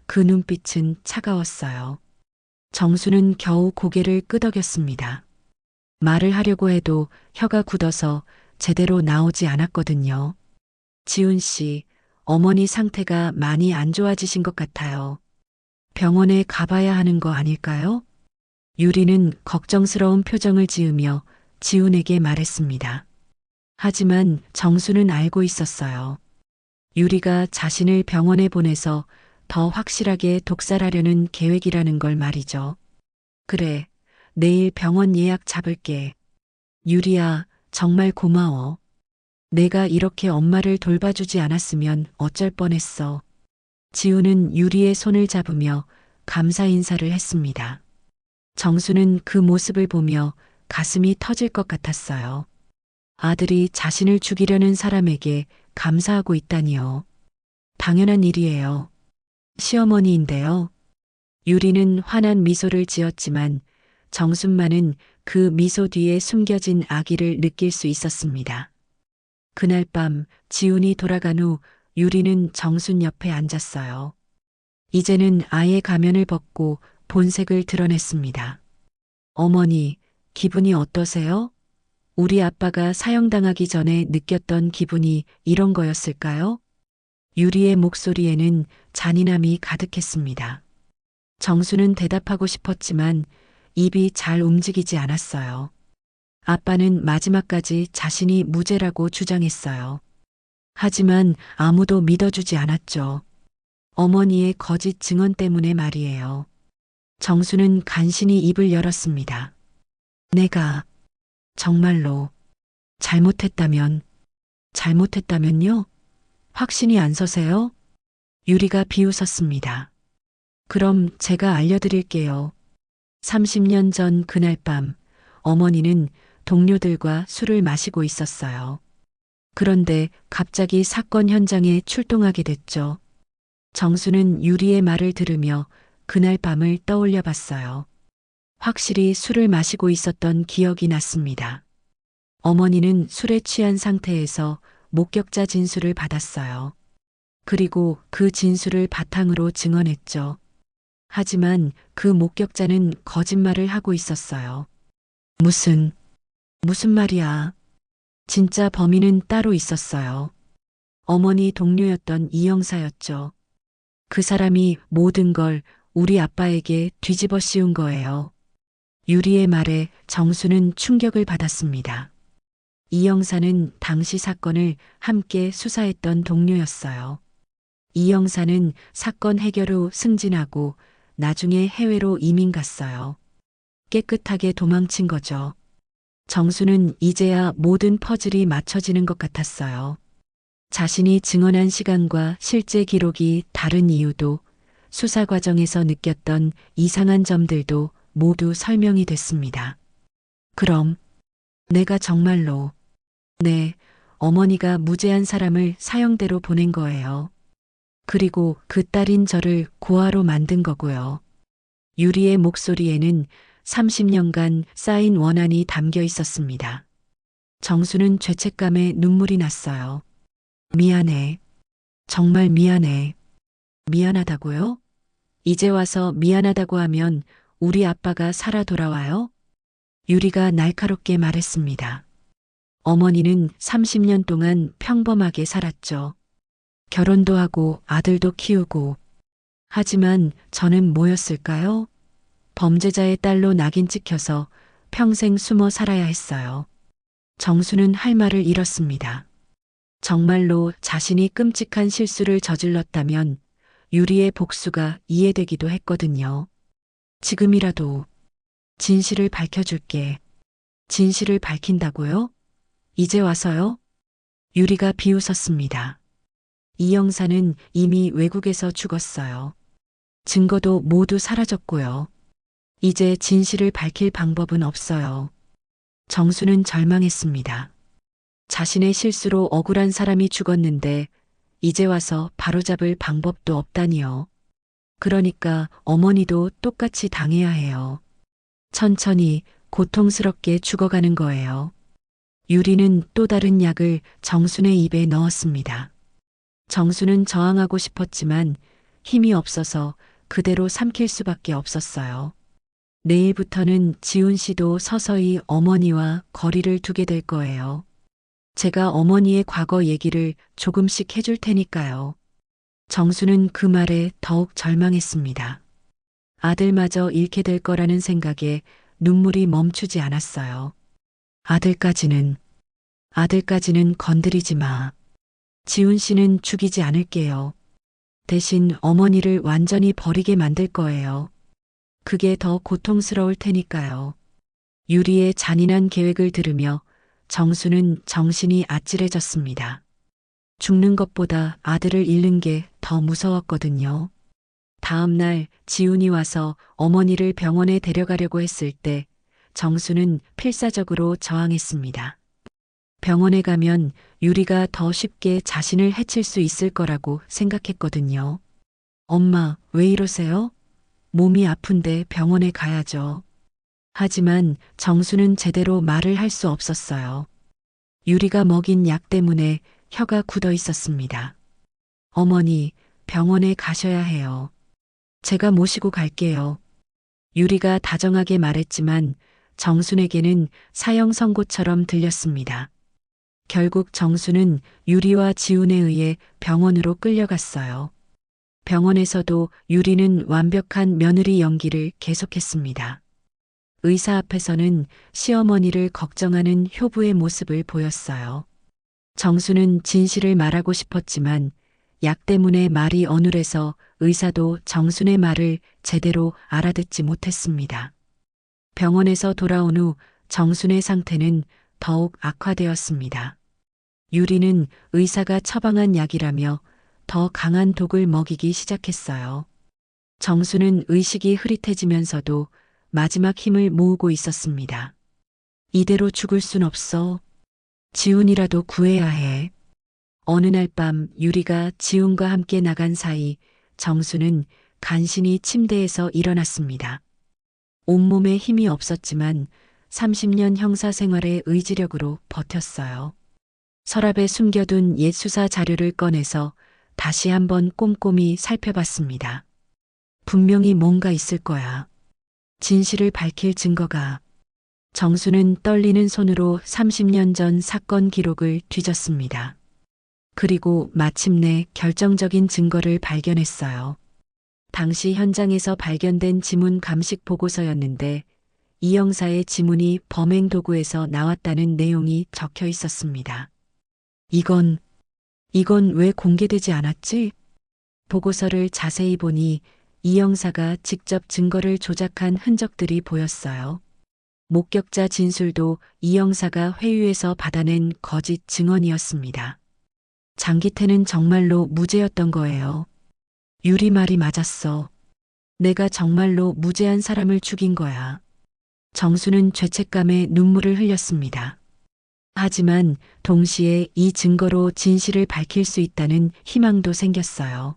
그 눈빛은 차가웠어요. 정수는 겨우 고개를 끄덕였습니다. 말을 하려고 해도 혀가 굳어서 제대로 나오지 않았거든요. 지훈 씨, 어머니 상태가 많이 안 좋아지신 것 같아요. 병원에 가봐야 하는 거 아닐까요? 유리는 걱정스러운 표정을 지으며 지훈에게 말했습니다. 하지만 정수는 알고 있었어요. 유리가 자신을 병원에 보내서 더 확실하게 독살하려는 계획이라는 걸 말이죠. 그래, 내일 병원 예약 잡을게. 유리야, 정말 고마워. 내가 이렇게 엄마를 돌봐주지 않았으면 어쩔 뻔했어. 지우는 유리의 손을 잡으며 감사 인사를 했습니다. 정수는 그 모습을 보며 가슴이 터질 것 같았어요. 아들이 자신을 죽이려는 사람에게 감사하고 있다니요. 당연한 일이에요. 시어머니인데요. 유리는 환한 미소를 지었지만 정순만은 그 미소 뒤에 숨겨진 악의를 느낄 수 있었습니다. 그날 밤 지훈이 돌아간 후 유리는 정순 옆에 앉았어요. 이제는 아예 가면을 벗고 본색을 드러냈습니다. 어머니, 기분이 어떠세요? 우리 아빠가 사형당하기 전에 느꼈던 기분이 이런 거였을까요? 유리의 목소리에는 잔인함이 가득했습니다. 정수는 대답하고 싶었지만 입이 잘 움직이지 않았어요. 아빠는 마지막까지 자신이 무죄라고 주장했어요. 하지만 아무도 믿어주지 않았죠. 어머니의 거짓 증언 때문에 말이에요. 정수는 간신히 입을 열었습니다. 내가 정말로 잘못했다면요? 확신이 안 서세요? 유리가 비웃었습니다. 그럼 제가 알려드릴게요. 30년 전 그날 밤 어머니는 동료들과 술을 마시고 있었어요. 그런데 갑자기 사건 현장에 출동하게 됐죠. 정수는 유리의 말을 들으며 그날 밤을 떠올려 봤어요. 확실히 술을 마시고 있었던 기억이 났습니다. 어머니는 술에 취한 상태에서 목격자 진술을 받았어요. 그리고 그 진술을 바탕으로 증언했죠. 하지만 그 목격자는 거짓말을 하고 있었어요. 무슨 말이야. 진짜 범인은 따로 있었어요. 어머니 동료였던 이 형사였죠. 그 사람이 모든 걸 우리 아빠에게 뒤집어 씌운 거예요. 유리의 말에 정수는 충격을 받았습니다. 이 형사는 당시 사건을 함께 수사했던 동료였어요. 이 형사는 사건 해결 후 승진하고 나중에 해외로 이민 갔어요. 깨끗하게 도망친 거죠. 정수는 이제야 모든 퍼즐이 맞춰지는 것 같았어요. 자신이 증언한 시간과 실제 기록이 다른 이유도 수사 과정에서 느꼈던 이상한 점들도 모두 설명이 됐습니다. 그럼 내가 정말로 어머니가 무죄한 사람을 사형대로 보낸 거예요. 그리고 그 딸인 저를 고아로 만든 거고요. 유리의 목소리에는 30년간 쌓인 원한이 담겨 있었습니다. 정수는 죄책감에 눈물이 났어요. 미안해. 정말 미안해. 미안하다고요? 이제 와서 미안하다고 하면 우리 아빠가 살아 돌아와요? 유리가 날카롭게 말했습니다. 어머니는 30년 동안 평범하게 살았죠. 결혼도 하고 아들도 키우고. 하지만 저는 뭐였을까요? 범죄자의 딸로 낙인 찍혀서 평생 숨어 살아야 했어요. 정수는 할 말을 잃었습니다. 정말로 자신이 끔찍한 실수를 저질렀다면 유리의 복수가 이해되기도 했거든요. 지금이라도 진실을 밝혀줄게. 진실을 밝힌다고요? 이제 와서요? 유리가 비웃었습니다. 이 형사는 이미 외국에서 죽었어요. 증거도 모두 사라졌고요. 이제 진실을 밝힐 방법은 없어요. 정수는 절망했습니다. 자신의 실수로 억울한 사람이 죽었는데 이제 와서 바로잡을 방법도 없다니요. 그러니까 어머니도 똑같이 당해야 해요. 천천히 고통스럽게 죽어가는 거예요. 유리는 또 다른 약을 정순의 입에 넣었습니다. 정수는 저항하고 싶었지만 힘이 없어서 그대로 삼킬 수밖에 없었어요. 내일부터는 지훈 씨도 서서히 어머니와 거리를 두게 될 거예요. 제가 어머니의 과거 얘기를 조금씩 해줄 테니까요. 정수는 그 말에 더욱 절망했습니다. 아들마저 잃게 될 거라는 생각에 눈물이 멈추지 않았어요. 아들까지는 건드리지 마. 지훈 씨는 죽이지 않을게요. 대신 어머니를 완전히 버리게 만들 거예요. 그게 더 고통스러울 테니까요. 유리의 잔인한 계획을 들으며 정수는 정신이 아찔해졌습니다. 죽는 것보다 아들을 잃는 게 더 무서웠거든요. 다음 날 지훈이 와서 어머니를 병원에 데려가려고 했을 때 정수는 필사적으로 저항했습니다. 병원에 가면 유리가 더 쉽게 자신을 해칠 수 있을 거라고 생각했거든요. 엄마, 왜 이러세요? 몸이 아픈데 병원에 가야죠. 하지만 정수는 제대로 말을 할 수 없었어요. 유리가 먹인 약 때문에 혀가 굳어 있었습니다. 어머니, 병원에 가셔야 해요. 제가 모시고 갈게요. 유리가 다정하게 말했지만 정순에게는 사형 선고처럼 들렸습니다. 결국 정수는 유리와 지훈에 의해 병원으로 끌려갔어요. 병원에서도 유리는 완벽한 며느리 연기를 계속했습니다. 의사 앞에서는 시어머니를 걱정하는 효부의 모습을 보였어요. 정수는 진실을 말하고 싶었지만 약 때문에 말이 어눌해서 의사도 정순의 말을 제대로 알아듣지 못했습니다. 병원에서 돌아온 후 정순의 상태는 더욱 악화되었습니다. 유리는 의사가 처방한 약이라며 더 강한 독을 먹이기 시작했어요. 정수는 의식이 흐릿해지면서도 마지막 힘을 모으고 있었습니다. 이대로 죽을 순 없어. 지훈이라도 구해야 해. 어느 날 밤 유리가 지훈과 함께 나간 사이 정수는 간신히 침대에서 일어났습니다. 온몸에 힘이 없었지만 30년 형사 생활의 의지력으로 버텼어요. 서랍에 숨겨둔 옛 수사 자료를 꺼내서 다시 한번 꼼꼼히 살펴봤습니다. 분명히 뭔가 있을 거야. 진실을 밝힐 증거가. 정수는 떨리는 손으로 30년 전 사건 기록을 뒤졌습니다. 그리고 마침내 결정적인 증거를 발견했어요. 당시 현장에서 발견된 지문 감식 보고서였는데 이 형사의 지문이 범행 도구에서 나왔다는 내용이 적혀 있었습니다. 이건 왜 공개되지 않았지? 보고서를 자세히 보니 이 형사가 직접 증거를 조작한 흔적들이 보였어요. 목격자 진술도 이 형사가 회유에서 받아낸 거짓 증언이었습니다. 장기태는 정말로 무죄였던 거예요. 유리 말이 맞았어. 내가 정말로 무죄한 사람을 죽인 거야. 정수는 죄책감에 눈물을 흘렸습니다. 하지만 동시에 이 증거로 진실을 밝힐 수 있다는 희망도 생겼어요.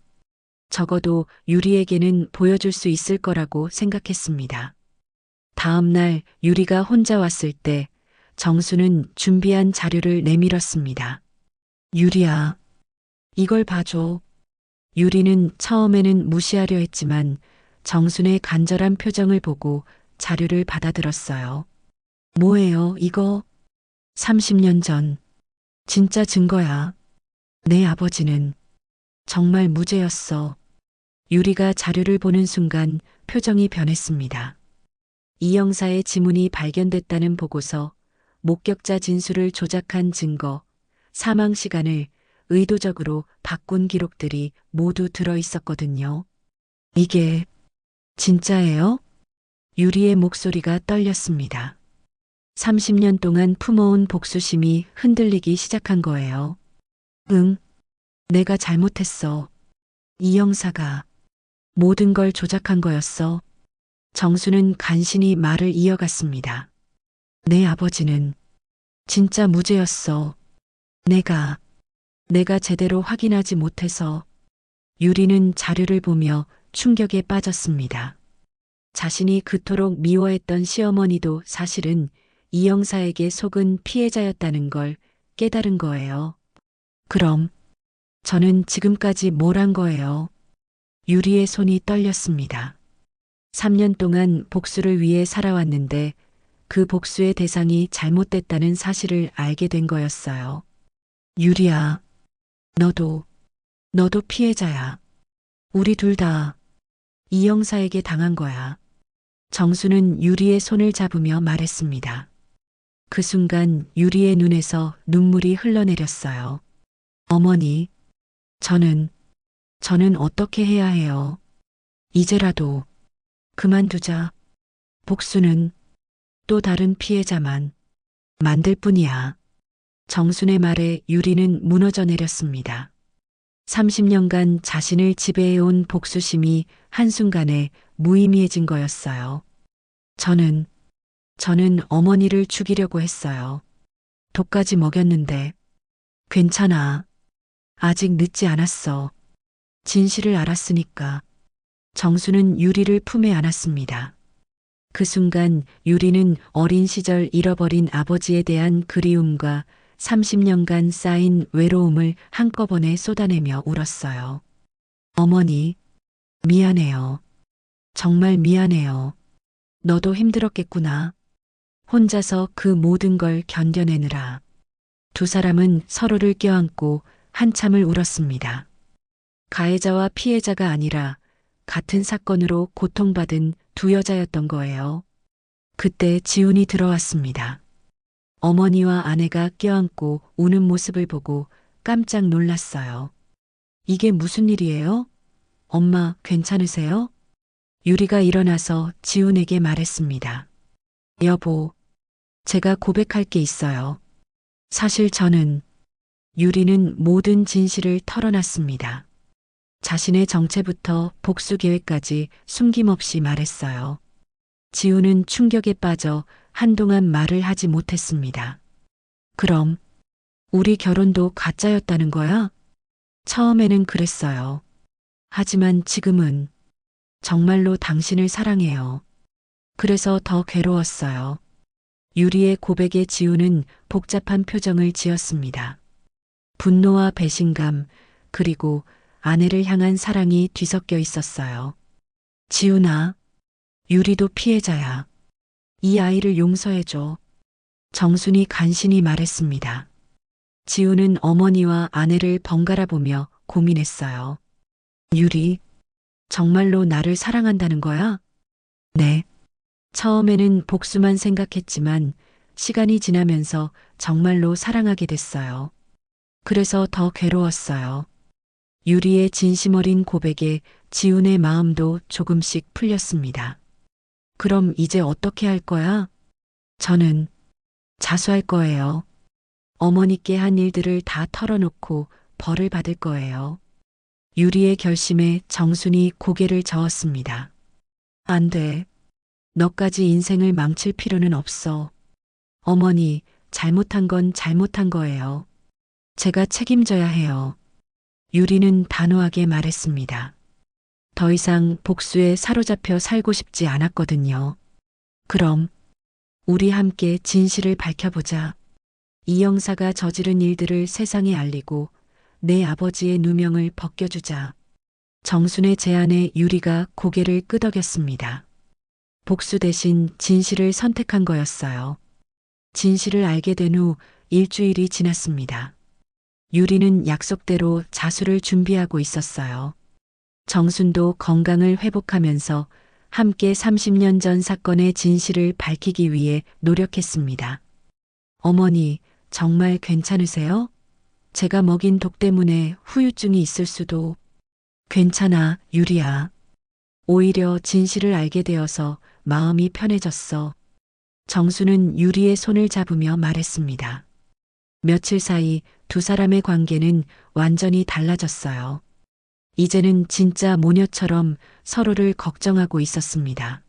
적어도 유리에게는 보여줄 수 있을 거라고 생각했습니다. 다음 날 유리가 혼자 왔을 때 정수는 준비한 자료를 내밀었습니다. 유리야, 이걸 봐줘. 유리는 처음에는 무시하려 했지만 정순의 간절한 표정을 보고 자료를 받아들었어요. 뭐예요, 이거? 30년 전. 진짜 증거야. 내 아버지는 정말 무죄였어. 유리가 자료를 보는 순간 표정이 변했습니다. 이 형사의 지문이 발견됐다는 보고서, 목격자 진술을 조작한 증거, 사망 시간을 의도적으로 바꾼 기록들이 모두 들어 있었거든요. 이게 진짜예요? 유리의 목소리가 떨렸습니다. 30년 동안 품어온 복수심이 흔들리기 시작한 거예요. 응, 내가 잘못했어. 이 형사가 모든 걸 조작한 거였어. 정수는 간신히 말을 이어갔습니다. 내 아버지는 진짜 무죄였어. 내가 제대로 확인하지 못해서. 유리는 자료를 보며 충격에 빠졌습니다. 자신이 그토록 미워했던 시어머니도 사실은 이 형사에게 속은 피해자였다는 걸 깨달은 거예요. 그럼 저는 지금까지 뭘 한 거예요? 유리의 손이 떨렸습니다. 3년 동안 복수를 위해 살아왔는데 그 복수의 대상이 잘못됐다는 사실을 알게 된 거였어요. 유리야, 너도 피해자야. 우리 둘 다 이 형사에게 당한 거야. 정수는 유리의 손을 잡으며 말했습니다. 그 순간 유리의 눈에서 눈물이 흘러내렸어요. 어머니, 저는 어떻게 해야 해요? 이제라도 그만두자. 복수는 또 다른 피해자만 만들 뿐이야. 정순의 말에 유리는 무너져 내렸습니다. 30년간 자신을 지배해온 복수심이 한순간에 무의미해진 거였어요. 저는 어머니를 죽이려고 했어요. 독까지 먹였는데 괜찮아. 아직 늦지 않았어. 진실을 알았으니까. 정수는 유리를 품에 안았습니다. 그 순간 유리는 어린 시절 잃어버린 아버지에 대한 그리움과 30년간 쌓인 외로움을 한꺼번에 쏟아내며 울었어요. 어머니, 미안해요. 정말 미안해요. 너도 힘들었겠구나. 혼자서 그 모든 걸 견뎌내느라. 두 사람은 서로를 껴안고 한참을 울었습니다. 가해자와 피해자가 아니라 같은 사건으로 고통받은 두 여자였던 거예요. 그때 지훈이 들어왔습니다. 어머니와 아내가 껴안고 우는 모습을 보고 깜짝 놀랐어요. 이게 무슨 일이에요? 엄마, 괜찮으세요? 유리가 일어나서 지훈에게 말했습니다. 여보, 제가 고백할 게 있어요. 사실 저는. 유리는 모든 진실을 털어놨습니다. 자신의 정체부터 복수 계획까지 숨김없이 말했어요. 지훈은 충격에 빠져 한동안 말을 하지 못했습니다. 그럼 우리 결혼도 가짜였다는 거야? 처음에는 그랬어요. 하지만 지금은 정말로 당신을 사랑해요. 그래서 더 괴로웠어요. 유리의 고백에 지훈은 복잡한 표정을 지었습니다. 분노와 배신감, 그리고 아내를 향한 사랑이 뒤섞여 있었어요. 지훈아, 유리도 피해자야. 이 아이를 용서해줘. 정순이 간신히 말했습니다. 지훈은 어머니와 아내를 번갈아 보며 고민했어요. 유리, 정말로 나를 사랑한다는 거야? 네. 처음에는 복수만 생각했지만 시간이 지나면서 정말로 사랑하게 됐어요. 그래서 더 괴로웠어요. 유리의 진심 어린 고백에 지훈의 마음도 조금씩 풀렸습니다. 그럼 이제 어떻게 할 거야? 저는 자수할 거예요. 어머니께 한 일들을 다 털어놓고 벌을 받을 거예요. 유리의 결심에 정순이 고개를 저었습니다. 안 돼. 너까지 인생을 망칠 필요는 없어. 어머니, 잘못한 건 잘못한 거예요. 제가 책임져야 해요. 유리는 단호하게 말했습니다. 더 이상 복수에 사로잡혀 살고 싶지 않았거든요. 그럼 우리 함께 진실을 밝혀보자. 이 형사가 저지른 일들을 세상에 알리고 내 아버지의 누명을 벗겨주자. 정순의 제안에 유리가 고개를 끄덕였습니다. 복수 대신 진실을 선택한 거였어요. 진실을 알게 된 후 일주일이 지났습니다. 유리는 약속대로 자수를 준비하고 있었어요. 정순도 건강을 회복하면서 함께 30년 전 사건의 진실을 밝히기 위해 노력했습니다. 어머니, 정말 괜찮으세요? 제가 먹인 독 때문에 후유증이 있을 수도. 괜찮아, 유리야. 오히려 진실을 알게 되어서 마음이 편해졌어. 정수는 유리의 손을 잡으며 말했습니다. 며칠 사이 두 사람의 관계는 완전히 달라졌어요. 이제는 진짜 모녀처럼 서로를 걱정하고 있었습니다.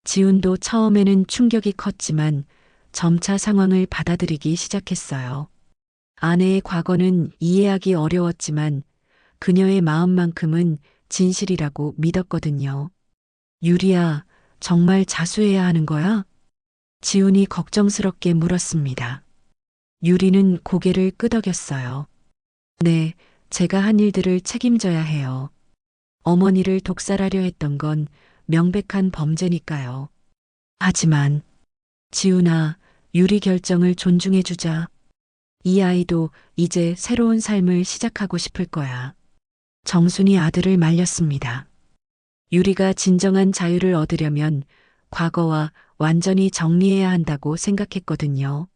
지훈도 처음에는 충격이 컸지만 점차 상황을 받아들이기 시작했어요. 아내의 과거는 이해하기 어려웠지만 그녀의 마음만큼은 진실이라고 믿었거든요. 유리야, 정말 자수해야 하는 거야? 지훈이 걱정스럽게 물었습니다. 유리는 고개를 끄덕였어요. 네, 제가 한 일들을 책임져야 해요. 어머니를 독살하려 했던 건 명백한 범죄니까요. 하지만 지훈아, 유리 결정을 존중해주자. 이 아이도 이제 새로운 삶을 시작하고 싶을 거야. 정순이 아들을 말렸습니다. 유리가 진정한 자유를 얻으려면 과거와 완전히 정리해야 한다고 생각했거든요.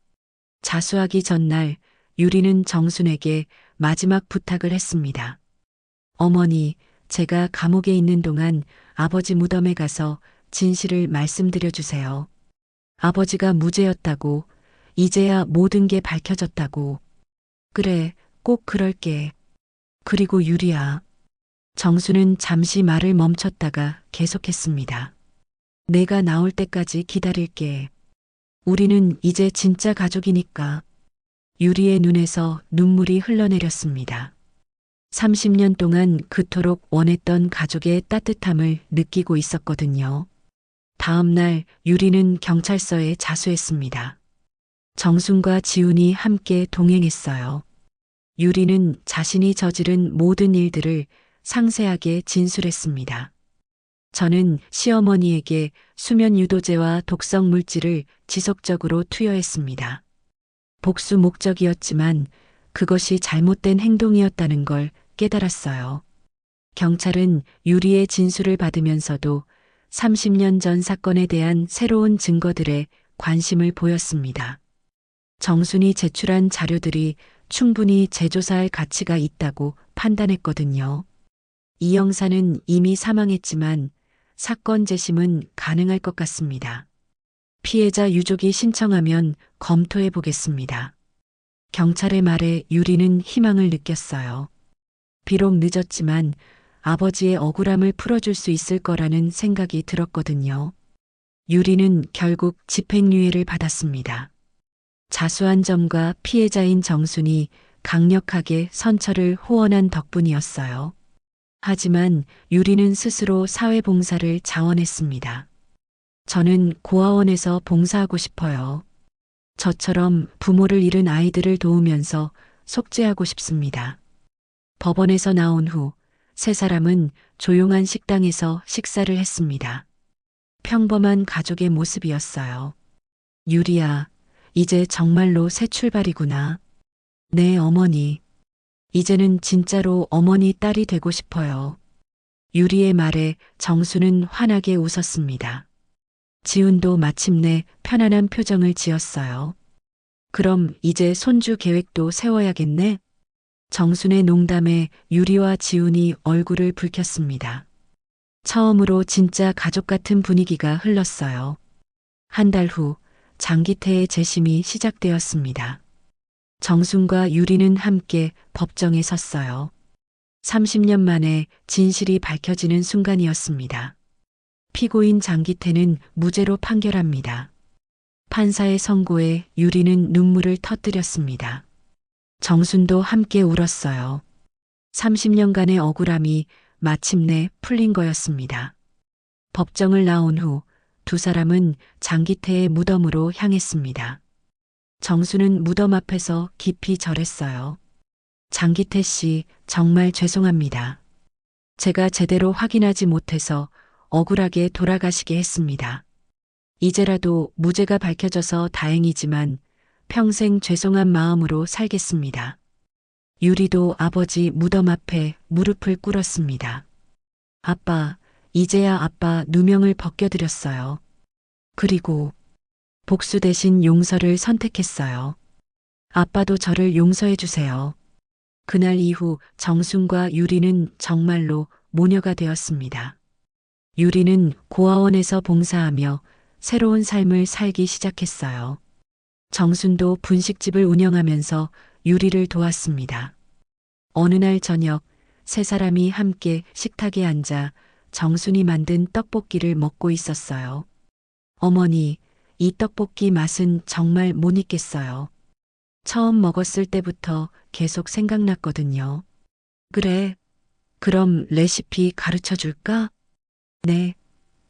자수하기 전날 유리는 정순에게 마지막 부탁을 했습니다. 어머니, 제가 감옥에 있는 동안 아버지 무덤에 가서 진실을 말씀드려 주세요. 아버지가 무죄였다고, 이제야 모든 게 밝혀졌다고. 그래, 꼭 그럴게. 그리고 유리야. 정수는 잠시 말을 멈췄다가 계속했습니다. 내가 나올 때까지 기다릴게. 우리는 이제 진짜 가족이니까. 유리의 눈에서 눈물이 흘러내렸습니다. 30년 동안 그토록 원했던 가족의 따뜻함을 느끼고 있었거든요. 다음 날 유리는 경찰서에 자수했습니다. 정순과 지훈이 함께 동행했어요. 유리는 자신이 저지른 모든 일들을 상세하게 진술했습니다. 저는 시어머니에게 수면 유도제와 독성 물질을 지속적으로 투여했습니다. 복수 목적이었지만 그것이 잘못된 행동이었다는 걸 깨달았어요. 경찰은 유리의 진술을 받으면서도 30년 전 사건에 대한 새로운 증거들에 관심을 보였습니다. 정순이 제출한 자료들이 충분히 재조사할 가치가 있다고 판단했거든요. 이 형사는 이미 사망했지만 사건 재심은 가능할 것 같습니다. 피해자 유족이 신청하면 검토해 보겠습니다. 경찰의 말에 유리는 희망을 느꼈어요. 비록 늦었지만 아버지의 억울함을 풀어줄 수 있을 거라는 생각이 들었거든요. 유리는 결국 집행유예를 받았습니다. 자수한 점과 피해자인 정순이 강력하게 선처를 호언한 덕분이었어요. 하지만 유리는 스스로 사회봉사를 자원했습니다. 저는 고아원에서 봉사하고 싶어요. 저처럼 부모를 잃은 아이들을 도우면서 속죄하고 싶습니다. 법원에서 나온 후 세 사람은 조용한 식당에서 식사를 했습니다. 평범한 가족의 모습이었어요. 유리야, 이제 정말로 새 출발이구나. 네, 어머니. 이제는 진짜로 어머니 딸이 되고 싶어요. 유리의 말에 정수는 환하게 웃었습니다. 지훈도 마침내 편안한 표정을 지었어요. 그럼 이제 손주 계획도 세워야겠네? 정순의 농담에 유리와 지훈이 얼굴을 붉혔습니다. 처음으로 진짜 가족 같은 분위기가 흘렀어요. 한 달 후 장기태의 재심이 시작되었습니다. 정순과 유리는 함께 법정에 섰어요. 30년 만에 진실이 밝혀지는 순간이었습니다. 피고인 장기태는 무죄로 판결합니다. 판사의 선고에 유리는 눈물을 터뜨렸습니다. 정순도 함께 울었어요. 30년간의 억울함이 마침내 풀린 거였습니다. 법정을 나온 후 두 사람은 장기태의 무덤으로 향했습니다. 정수는 무덤 앞에서 깊이 절했어요. 장기태 씨, 정말 죄송합니다. 제가 제대로 확인하지 못해서 억울하게 돌아가시게 했습니다. 이제라도 무죄가 밝혀져서 다행이지만 평생 죄송한 마음으로 살겠습니다. 유리도 아버지 무덤 앞에 무릎을 꿇었습니다. 아빠, 이제야 아빠 누명을 벗겨드렸어요. 그리고 복수 대신 용서를 선택했어요. 아빠도 저를 용서해 주세요. 그날 이후 정순과 유리는 정말로 모녀가 되었습니다. 유리는 고아원에서 봉사하며 새로운 삶을 살기 시작했어요. 정순도 분식집을 운영하면서 유리를 도왔습니다. 어느 날 저녁 세 사람이 함께 식탁에 앉아 정순이 만든 떡볶이를 먹고 있었어요. 어머니, 이 떡볶이 맛은 정말 못 잊겠어요. 처음 먹었을 때부터 계속 생각났거든요. 그래, 그럼 레시피 가르쳐 줄까? 네,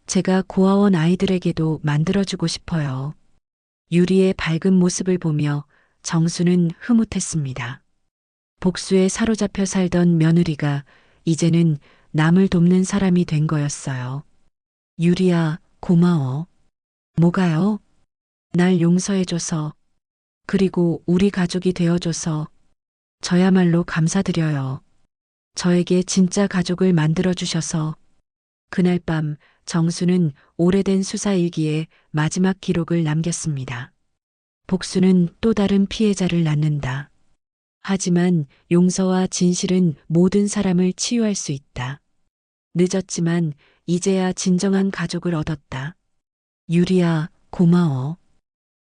제가 고아원 아이들에게도 만들어주고 싶어요. 유리의 밝은 모습을 보며 정수는 흐뭇했습니다. 복수에 사로잡혀 살던 며느리가 이제는 남을 돕는 사람이 된 거였어요. 유리야, 고마워. 뭐가요? 날 용서해줘서, 그리고 우리 가족이 되어줘서, 저야말로 감사드려요. 저에게 진짜 가족을 만들어주셔서. 그날 밤 정수는 오래된 수사 일기에 마지막 기록을 남겼습니다. 복수는 또 다른 피해자를 낳는다. 하지만 용서와 진실은 모든 사람을 치유할 수 있다. 늦었지만 이제야 진정한 가족을 얻었다. 유리야, 고마워.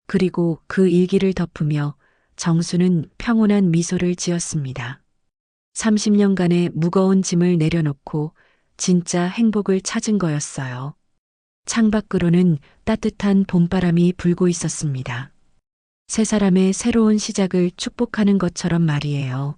그리고 그 일기를 덮으며 정수는 평온한 미소를 지었습니다. 30년간의 무거운 짐을 내려놓고 진짜 행복을 찾은 거였어요. 창밖으로는 따뜻한 봄바람이 불고 있었습니다. 세 사람의 새로운 시작을 축복하는 것처럼 말이에요.